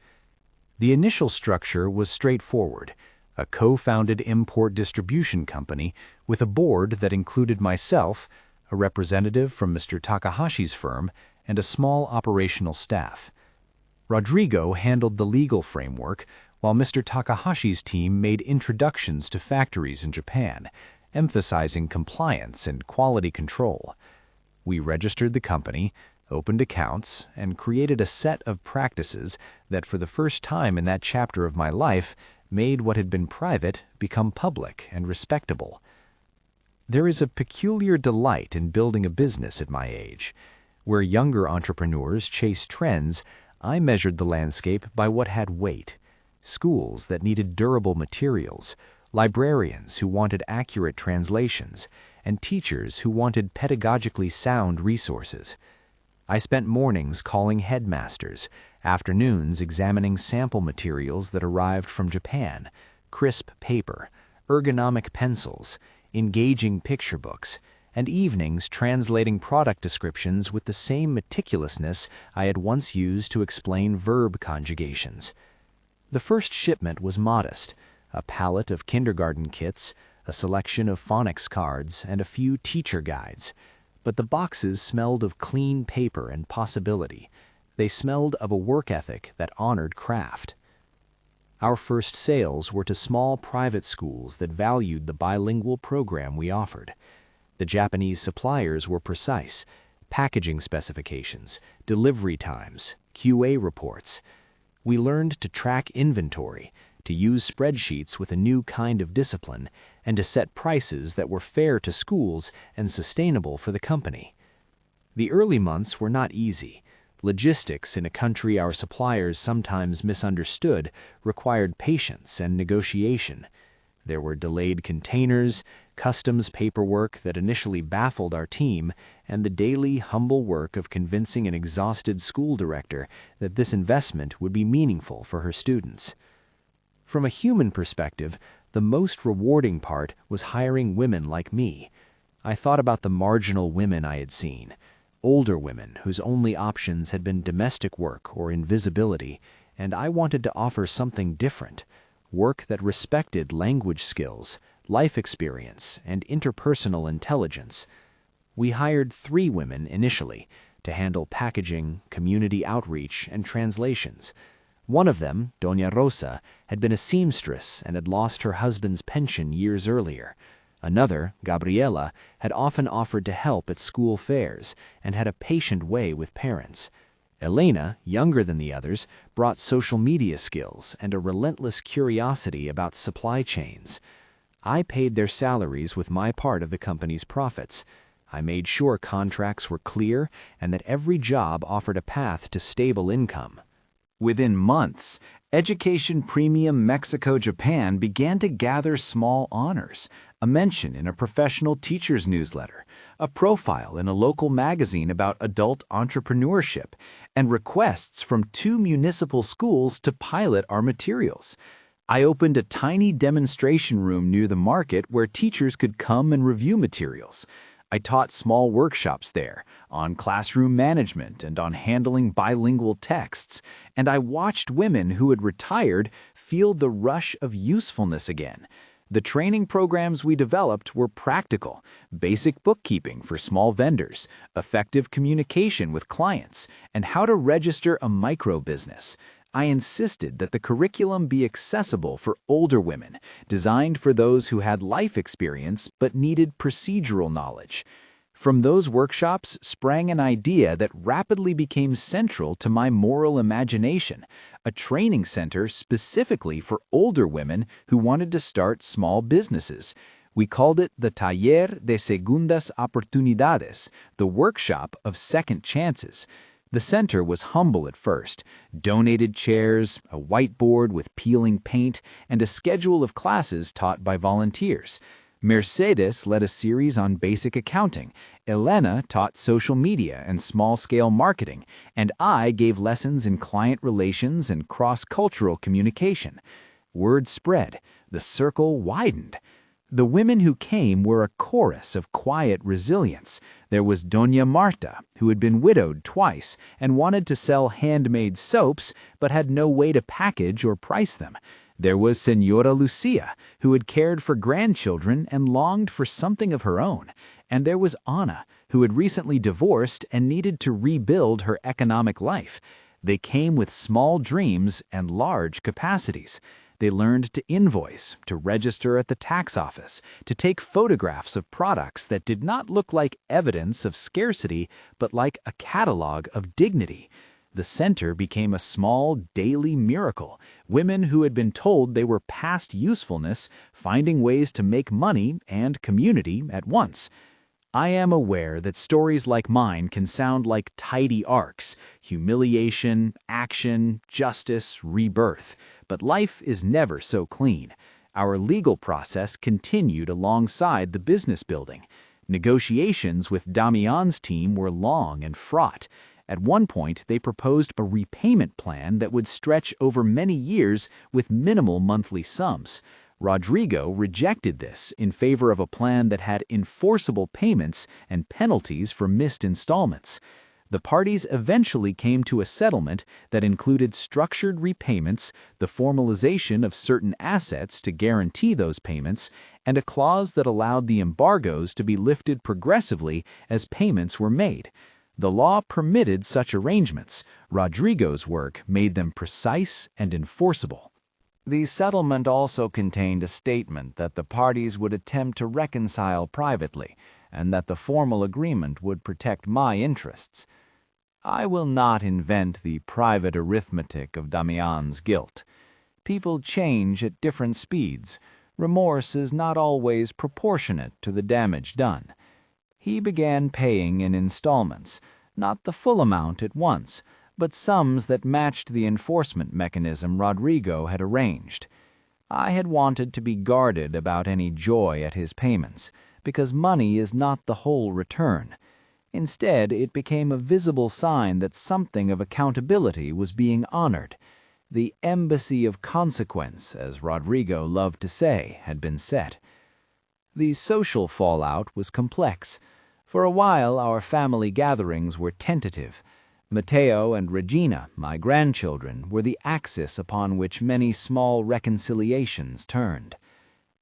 The initial structure was straightforward: a co-founded import distribution company with a board that included myself, a representative from Mr. Takahashi's firm, and a small operational staff. Rodrigo handled the legal framework, while Mr. Takahashi's team made introductions to factories in Japan, emphasizing compliance and quality control. We registered the company, opened accounts, and created a set of practices that, for the first time in that chapter of my life, made what had been private become public and respectable. There is a peculiar delight in building a business at my age. Where younger entrepreneurs chase trends, I measured the landscape by what had weight: schools that needed durable materials, librarians who wanted accurate translations, and teachers who wanted pedagogically sound resources. I spent mornings calling headmasters, afternoons examining sample materials that arrived from Japan, crisp paper, ergonomic pencils, engaging picture books, and evenings translating product descriptions with the same meticulousness I had once used to explain verb conjugations. The first shipment was modest: a pallet of kindergarten kits, a selection of phonics cards, and a few teacher guides. But the boxes smelled of clean paper and possibility. They smelled of a work ethic that honored craft. Our first sales were to small private schools that valued the bilingual program we offered. The Japanese suppliers were precise: packaging specifications, delivery times, QA reports. We learned to track inventory, to use spreadsheets with a new kind of discipline, and to set prices that were fair to schools and sustainable for the company. The early months were not easy. Logistics in a country our suppliers sometimes misunderstood required patience and negotiation. There were delayed containers, customs paperwork that initially baffled our team, and the daily, humble work of convincing an exhausted school director that this investment would be meaningful for her students. From a human perspective, the most rewarding part was hiring women like me. I thought about the marginal women I had seen, older women whose only options had been domestic work or invisibility, and I wanted to offer something different, work that respected language skills, life experience, and interpersonal intelligence. We hired 3 women initially to handle packaging, community outreach, and translations. One of them, Doña Rosa, had been a seamstress and had lost her husband's pension years earlier. Another, Gabriela, had often offered to help at school fairs and had a patient way with parents. Elena, younger than the others, brought social media skills and a relentless curiosity about supply chains. I paid their salaries with my part of the company's profits. I made sure contracts were clear and that every job offered a path to stable income. Within months, Education Premium Mexico-Japan began to gather small honors, a mention in a professional teacher's newsletter, a profile in a local magazine about adult entrepreneurship, and requests from 2 municipal schools to pilot our materials. I opened a tiny demonstration room near the market where teachers could come and review materials. I taught small workshops there on classroom management and on handling bilingual texts, and I watched women who had retired feel the rush of usefulness again. The training programs we developed were practical: basic bookkeeping for small vendors, effective communication with clients, and how to register a micro-business. I insisted that the curriculum be accessible for older women, designed for those who had life experience but needed procedural knowledge. From those workshops sprang an idea that rapidly became central to my moral imagination, a training center specifically for older women who wanted to start small businesses. We called it the Taller de Segundas Oportunidades, the workshop of second chances. The center was humble at first: donated chairs, a whiteboard with peeling paint, and a schedule of classes taught by volunteers. Mercedes led a series on basic accounting, Elena taught social media and small-scale marketing, and I gave lessons in client relations and cross-cultural communication. Word spread, the circle widened. The women who came were a chorus of quiet resilience. There was Doña Marta, who had been widowed twice and wanted to sell handmade soaps but had no way to package or price them. There was Señora Lucia, who had cared for grandchildren and longed for something of her own. And there was Anna, who had recently divorced and needed to rebuild her economic life. They came with small dreams and large capacities. They learned to invoice, to register at the tax office, to take photographs of products that did not look like evidence of scarcity, but like a catalog of dignity. The center became a small daily miracle, women who had been told they were past usefulness, finding ways to make money and community at once. I am aware that stories like mine can sound like tidy arcs: humiliation, action, justice, rebirth. But life is never so clean. Our legal process continued alongside the business building. Negotiations with Damian's team were long and fraught. At one point, they proposed a repayment plan that would stretch over many years with minimal monthly sums. Rodrigo rejected this in favor of a plan that had enforceable payments and penalties for missed installments. The parties eventually came to a settlement that included structured repayments, the formalization of certain assets to guarantee those payments, and a clause that allowed the embargoes to be lifted progressively as payments were made. The law permitted such arrangements. Rodrigo's work made them precise and enforceable. The settlement also contained a statement that the parties would attempt to reconcile privately and that the formal agreement would protect my interests. I will not invent the private arithmetic of Damian's guilt. People change at different speeds. Remorse is not always proportionate to the damage done. He began paying in installments, not the full amount at once, but sums that matched the enforcement mechanism Rodrigo had arranged. I had wanted to be guarded about any joy at his payments, because money is not the whole return. Instead, it became a visible sign that something of accountability was being honored. The embassy of consequence, as Rodrigo loved to say, had been set. The social fallout was complex. For a while, our family gatherings were tentative. Matteo and Regina, my grandchildren, were the axis upon which many small reconciliations turned.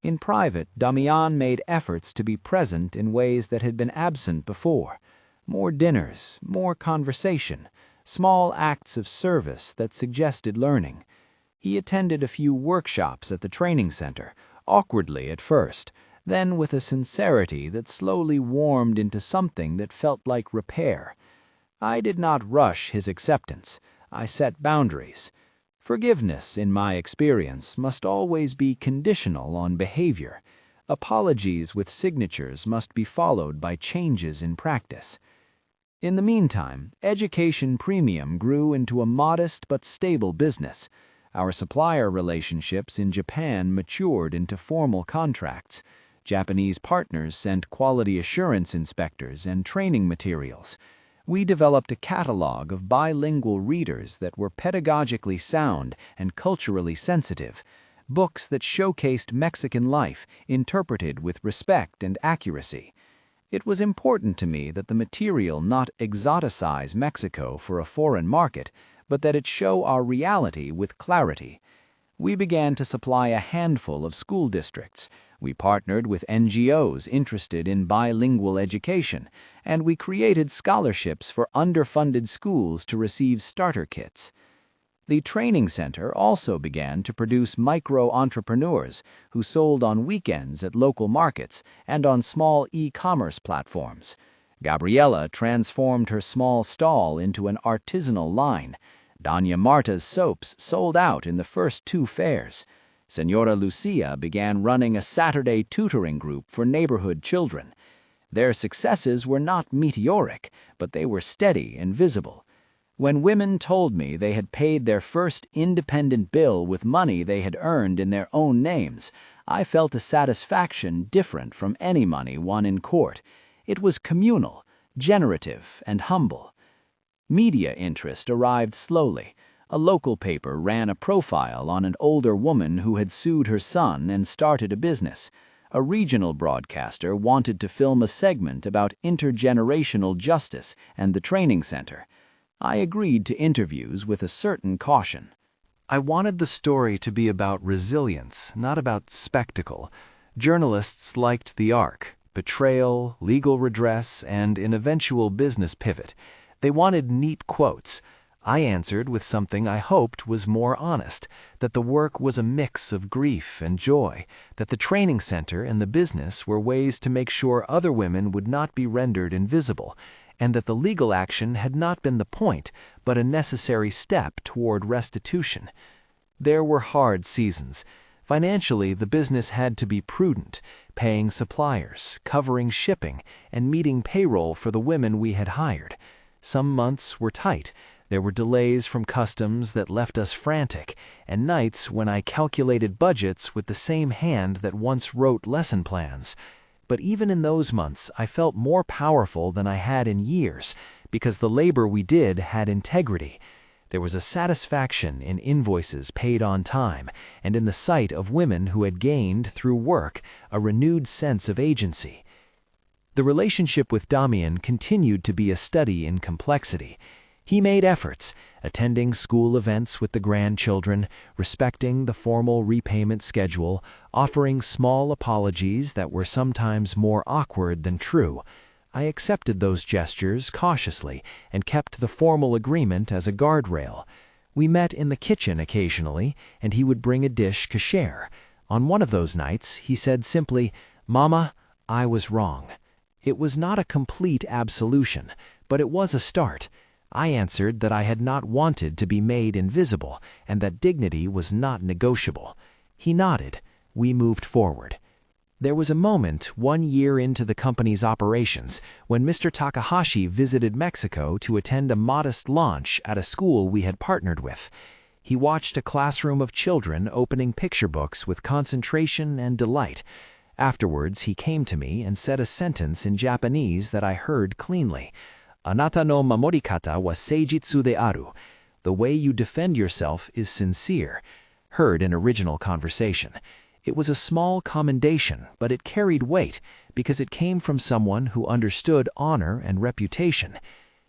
In private, Damian made efforts to be present in ways that had been absent before. More dinners, more conversation, small acts of service that suggested learning. He attended a few workshops at the training center, awkwardly at first, then with a sincerity that slowly warmed into something that felt like repair. I did not rush his acceptance. I set boundaries. Forgiveness, in my experience, must always be conditional on behavior. Apologies with signatures must be followed by changes in practice. In the meantime, Education Premium grew into a modest but stable business. Our supplier relationships in Japan matured into formal contracts. Japanese partners sent quality assurance inspectors and training materials. We developed a catalog of bilingual readers that were pedagogically sound and culturally sensitive, books that showcased Mexican life, interpreted with respect and accuracy. It was important to me that the material not exoticize Mexico for a foreign market, but that it show our reality with clarity. We began to supply a handful of school districts. We partnered with NGOs interested in bilingual education, and we created scholarships for underfunded schools to receive starter kits. The training center also began to produce micro-entrepreneurs who sold on weekends at local markets and on small e-commerce platforms. Gabriela transformed her small stall into an artisanal line. Doña Marta's soaps sold out in the first 2 fairs. Señora Lucia began running a Saturday tutoring group for neighborhood children. Their successes were not meteoric, but they were steady and visible. When women told me they had paid their first independent bill with money they had earned in their own names, I felt a satisfaction different from any money won in court. It was communal, generative, and humble. Media interest arrived slowly. A local paper ran a profile on an older woman who had sued her son and started a business. A regional broadcaster wanted to film a segment about intergenerational justice and the training center. I agreed to interviews with a certain caution. I wanted the story to be about resilience, not about spectacle. Journalists liked the arc, betrayal, legal redress, and an eventual business pivot. They wanted neat quotes. I answered with something I hoped was more honest, that the work was a mix of grief and joy, that the training center and the business were ways to make sure other women would not be rendered invisible, and that the legal action had not been the point, but a necessary step toward restitution. There were hard seasons. Financially, the business had to be prudent, paying suppliers, covering shipping, and meeting payroll for the women we had hired. Some months were tight. There were delays from customs that left us frantic, and nights when I calculated budgets with the same hand that once wrote lesson plans. But even in those months, I felt more powerful than I had in years, because the labor we did had integrity. There was a satisfaction in invoices paid on time, and in the sight of women who had gained, through work, a renewed sense of agency. The relationship with Damian continued to be a study in complexity. He made efforts, attending school events with the grandchildren, respecting the formal repayment schedule, offering small apologies that were sometimes more awkward than true. I accepted those gestures cautiously and kept the formal agreement as a guardrail. We met in the kitchen occasionally, and he would bring a dish kasher. On one of those nights, he said simply, "Mama, I was wrong." It was not a complete absolution, but it was a start. I answered that I had not wanted to be made invisible and that dignity was not negotiable. He nodded. We moved forward. There was a moment 1 year into the company's operations when Mr. Takahashi visited Mexico to attend a modest launch at a school we had partnered with. He watched a classroom of children opening picture books with concentration and delight. Afterwards, he came to me and said a sentence in Japanese that I heard cleanly. "Anata no mamorikata wa seijitsu de aru." The way you defend yourself is sincere. Heard in original conversation. It was a small commendation, but it carried weight because it came from someone who understood honor and reputation.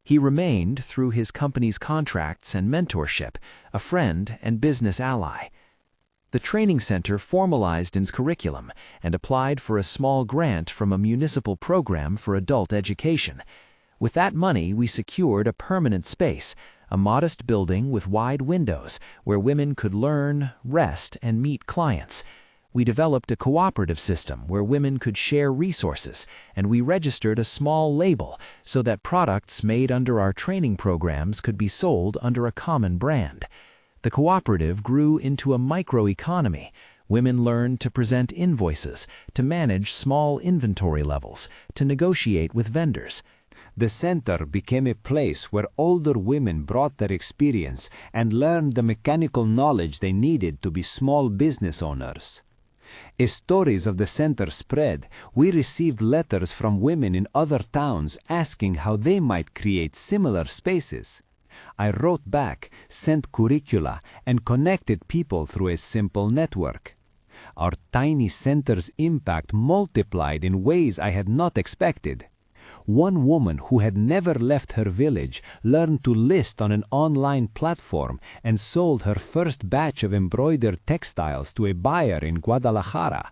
He remained, through his company's contracts and mentorship, a friend and business ally. The training center formalized its curriculum and applied for a small grant from a municipal program for adult education. With that money, we secured a permanent space, a modest building with wide windows where women could learn, rest, and meet clients. We developed a cooperative system where women could share resources, and we registered a small label so that products made under our training programs could be sold under a common brand. The cooperative grew into a microeconomy. Women learned to present invoices, to manage small inventory levels, to negotiate with vendors. The center became a place where older women brought their experience and learned the mechanical knowledge they needed to be small business owners. As stories of the center spread, we received letters from women in other towns asking how they might create similar spaces. I wrote back, sent curricula, and connected people through a simple network. Our tiny center's impact multiplied in ways I had not expected. One woman who had never left her village learned to list on an online platform and sold her first batch of embroidered textiles to a buyer in Guadalajara.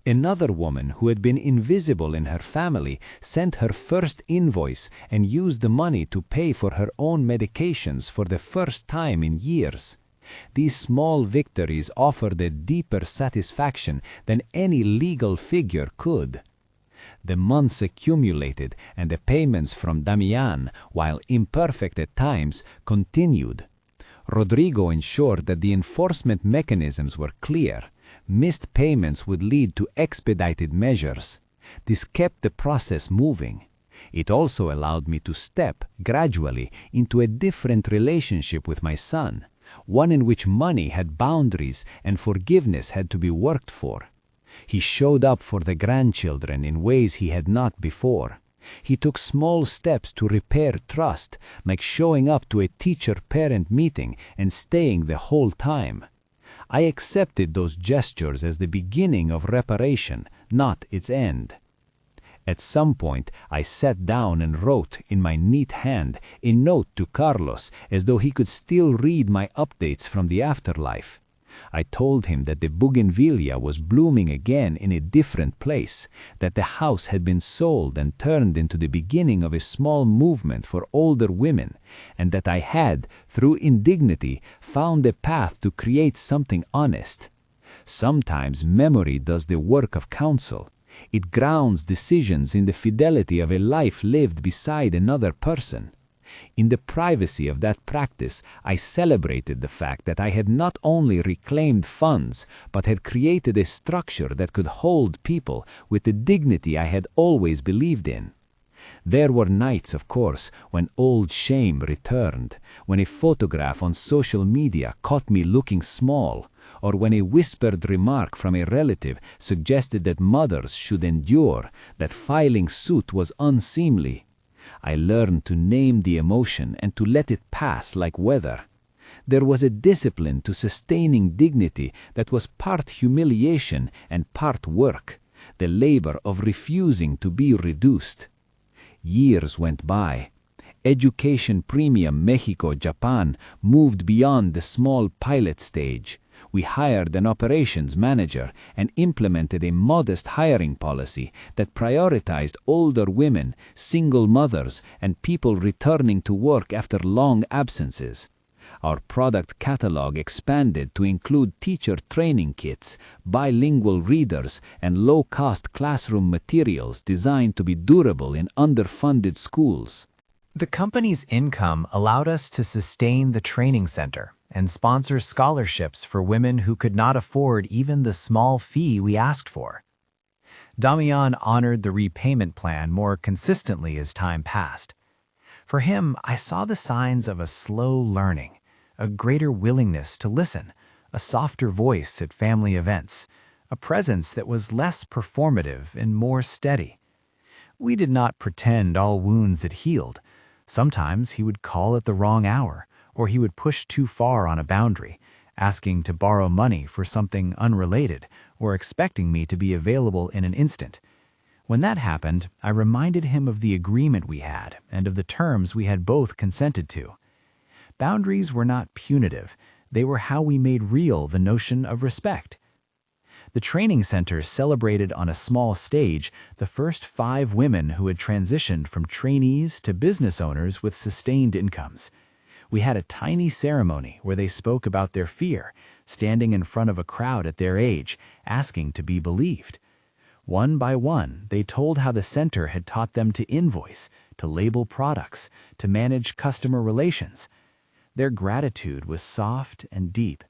Another woman who had been invisible in her family sent her first invoice and used the money to pay for her own medications for the first time in years. These small victories offered a deeper satisfaction than any legal figure could. The months accumulated, and the payments from Damian, while imperfect at times, continued. Rodrigo ensured that the enforcement mechanisms were clear. Missed payments would lead to expedited measures. This kept the process moving. It also allowed me to step, gradually, into a different relationship with my son, one in which money had boundaries and forgiveness had to be worked for. He showed up for the grandchildren in ways he had not before. He took small steps to repair trust, like showing up to a teacher-parent meeting and staying the whole time. I accepted those gestures as the beginning of reparation, not its end. At some point, I sat down and wrote, in my neat hand, a note to Carlos as though he could still read my updates from the afterlife. I told him that the bougainvillea was blooming again in a different place, that the house had been sold and turned into the beginning of a small movement for older women, and that I had, through indignity, found a path to create something honest. Sometimes memory does the work of counsel. It grounds decisions in the fidelity of a life lived beside another person. In the privacy of that practice, I celebrated the fact that I had not only reclaimed funds, but had created a structure that could hold people with the dignity I had always believed in. There were nights, of course, when old shame returned, when a photograph on social media caught me looking small, or when a whispered remark from a relative suggested that mothers should endure, that filing suit was unseemly. I learned to name the emotion and to let it pass like weather. There was a discipline to sustaining dignity that was part humiliation and part work, the labor of refusing to be reduced. Years went by. Education Premium Mexico Japan moved beyond the small pilot stage. We hired an operations manager and implemented a modest hiring policy that prioritized older women, single mothers, and people returning to work after long absences. Our product catalog expanded to include teacher training kits, bilingual readers, and low-cost classroom materials designed to be durable in underfunded schools. The company's income allowed us to sustain the training center, and sponsor scholarships for women who could not afford even the small fee we asked for. Damian honored the repayment plan more consistently as time passed. For him, I saw the signs of a slow learning, a greater willingness to listen, a softer voice at family events, a presence that was less performative and more steady. We did not pretend all wounds had healed. Sometimes he would call at the wrong hour, or he would push too far on a boundary, asking to borrow money for something unrelated, or expecting me to be available in an instant. When that happened, I reminded him of the agreement we had and of the terms we had both consented to. Boundaries were not punitive. They were how we made real the notion of respect. The training center celebrated on a small stage the first 5 women who had transitioned from trainees to business owners with sustained incomes. We had a tiny ceremony where they spoke about their fear, standing in front of a crowd at their age, asking to be believed. One by one, they told how the center had taught them to invoice, to label products, to manage customer relations. Their gratitude was soft and deep.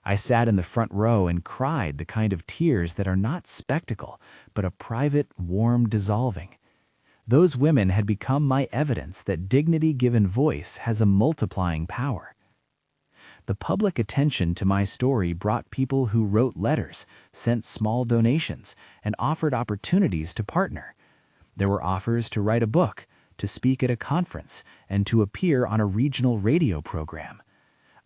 I sat in the front row and cried the kind of tears that are not spectacle, but a private, warm dissolving. Those women had become my evidence that dignity given voice has a multiplying power. The public attention to my story brought people who wrote letters, sent small donations, and offered opportunities to partner. There were offers to write a book, to speak at a conference, and to appear on a regional radio program.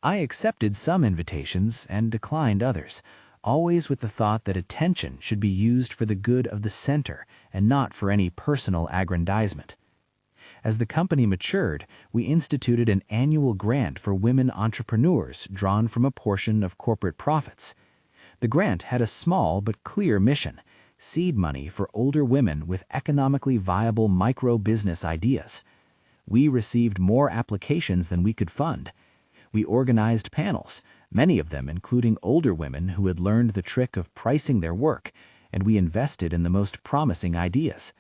I accepted some invitations and declined others, always with the thought that attention should be used for the good of the center and not for any personal aggrandizement. As the company matured, we instituted an annual grant for women entrepreneurs drawn from a portion of corporate profits. The grant had a small but clear mission: seed money for older women with economically viable micro-business ideas. We received more applications than we could fund. We organized panels, many of them including older women who had learned the trick of pricing their work, and we invested in the most promising ideas.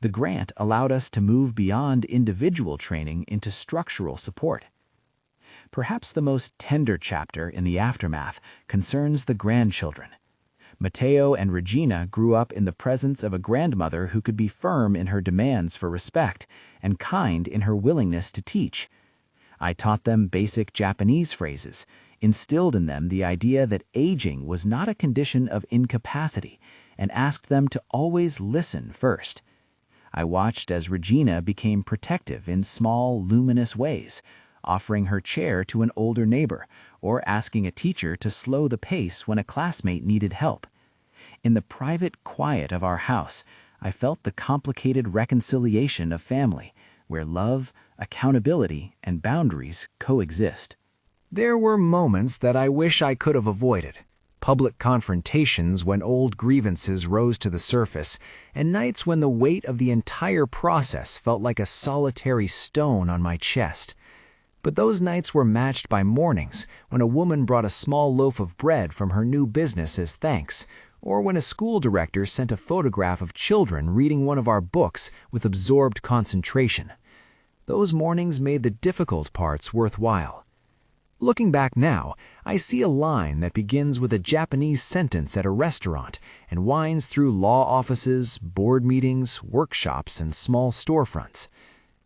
The grant allowed us to move beyond individual training into structural support. Perhaps the most tender chapter in the aftermath concerns the grandchildren. Matteo and Regina grew up in the presence of a grandmother who could be firm in her demands for respect and kind in her willingness to teach. I taught them basic Japanese phrases, instilled in them the idea that aging was not a condition of incapacity, and asked them to always listen first. I watched as Regina became protective in small, luminous ways, offering her chair to an older neighbor, or asking a teacher to slow the pace when a classmate needed help. In the private quiet of our house, I felt the complicated reconciliation of family, where love, accountability, and boundaries coexist. There were moments that I wish I could have avoided. Public confrontations when old grievances rose to the surface, and nights when the weight of the entire process felt like a solitary stone on my chest. But those nights were matched by mornings when a woman brought a small loaf of bread from her new business as thanks, or when a school director sent a photograph of children reading one of our books with absorbed concentration. Those mornings made the difficult parts worthwhile. Looking back now, I see a line that begins with a Japanese sentence at a restaurant and winds through law offices, board meetings, workshops, and small storefronts.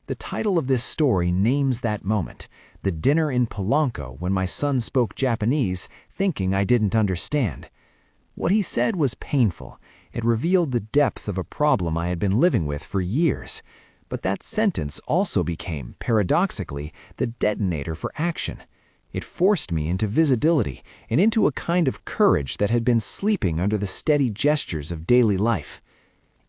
The title of this story names that moment, the dinner in Polanco when my son spoke Japanese, thinking I didn't understand. What he said was painful. It revealed the depth of a problem I had been living with for years. But that sentence also became, paradoxically, the detonator for action. It forced me into visibility and into a kind of courage that had been sleeping under the steady gestures of daily life.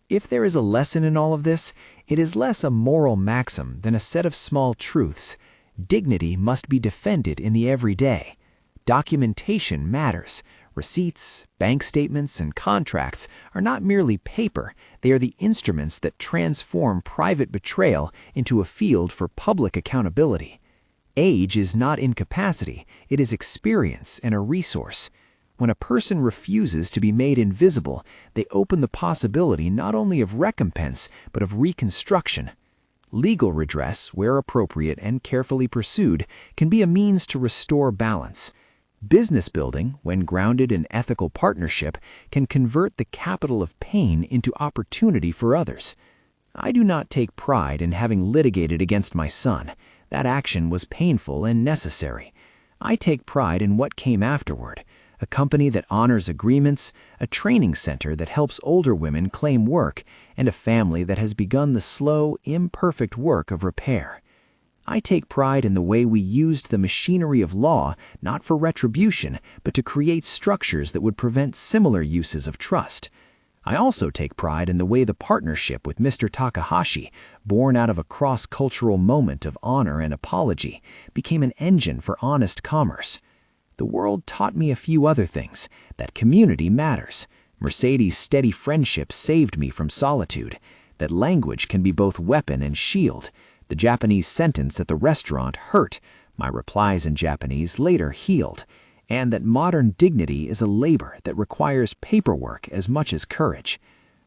If there is a lesson in all of this, it is less a moral maxim than a set of small truths. Dignity must be defended in the everyday. Documentation matters. Receipts, bank statements, and contracts are not merely paper, they are the instruments that transform private betrayal into a field for public accountability. Age is not incapacity, it is experience and a resource. When a person refuses to be made invisible, they open the possibility not only of recompense, but of reconstruction. Legal redress, where appropriate and carefully pursued, can be a means to restore balance. Business building, when grounded in ethical partnership, can convert the capital of pain into opportunity for others. I do not take pride in having litigated against my son. That action was painful and necessary. I take pride in what came afterward: a company that honors agreements, a training center that helps older women claim work, and a family that has begun the slow, imperfect work of repair. I take pride in the way we used the machinery of law not for retribution, but to create structures that would prevent similar uses of trust. I also take pride in the way the partnership with Mr. Takahashi, born out of a cross-cultural moment of honor and apology, became an engine for honest commerce. The world taught me a few other things: that community matters. Mercedes' steady friendship saved me from solitude. That language can be both weapon and shield. The Japanese sentence at the restaurant hurt. My replies in Japanese later healed. And that modern dignity is a labor that requires paperwork as much as courage.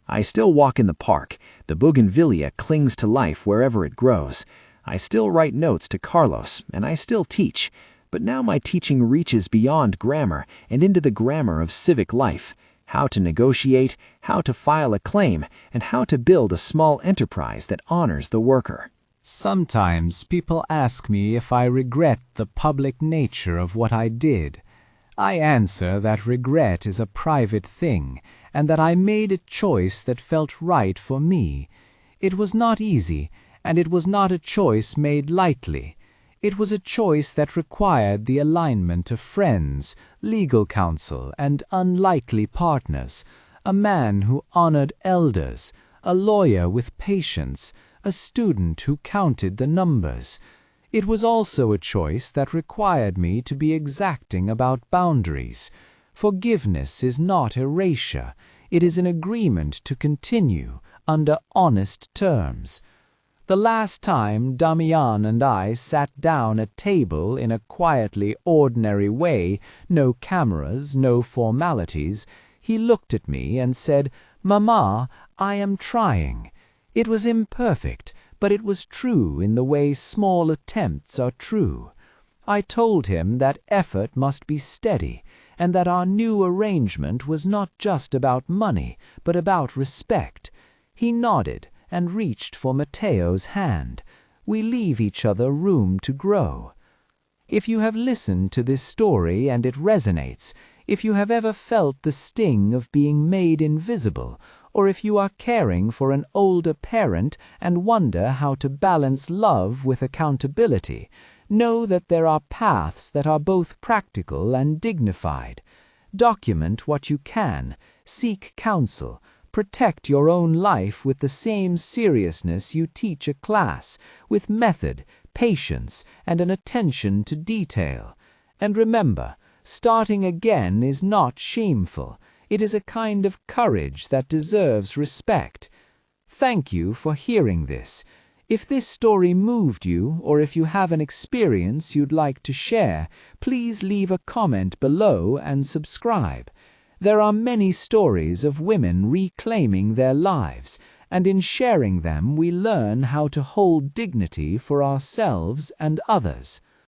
I still walk in the park. The bougainvillea clings to life wherever it grows. I still write notes to Carlos, and I still teach. But now my teaching reaches beyond grammar and into the grammar of civic life: how to negotiate, how to file a claim, and how to build a small enterprise that honors the worker. Sometimes people ask me if I regret the public nature of what I did. I answer that regret is a private thing, and that I made a choice that felt right for me. It was not easy, and it was not a choice made lightly. It was a choice that required the alignment of friends, legal counsel, and unlikely partners, a man who honored elders, a lawyer with patience, a student who counted the numbers. It was also a choice that required me to be exacting about boundaries. Forgiveness is not erasure. It is an agreement to continue under honest terms. The last time Damian and I sat down at table in a quietly ordinary way, no cameras, no formalities, he looked at me and said, "Mama, I am trying." It was imperfect, but it was true in the way small attempts are true. I told him that effort must be steady, and that our new arrangement was not just about money, but about respect. He nodded and reached for Mateo's hand. We leave each other room to grow. If you have listened to this story and it resonates, if you have ever felt the sting of being made invisible, or if you are caring for an older parent and wonder how to balance love with accountability, know that there are paths that are both practical and dignified. Document what you can, seek counsel, protect your own life with the same seriousness you teach a class, with method, patience, and an attention to detail. And remember, starting again is not shameful. It is a kind of courage that deserves respect. Thank you for hearing this. If this story moved you, or if you have an experience you'd like to share, please leave a comment below and subscribe. There are many stories of women reclaiming their lives, and in sharing them we learn how to hold dignity for ourselves and others.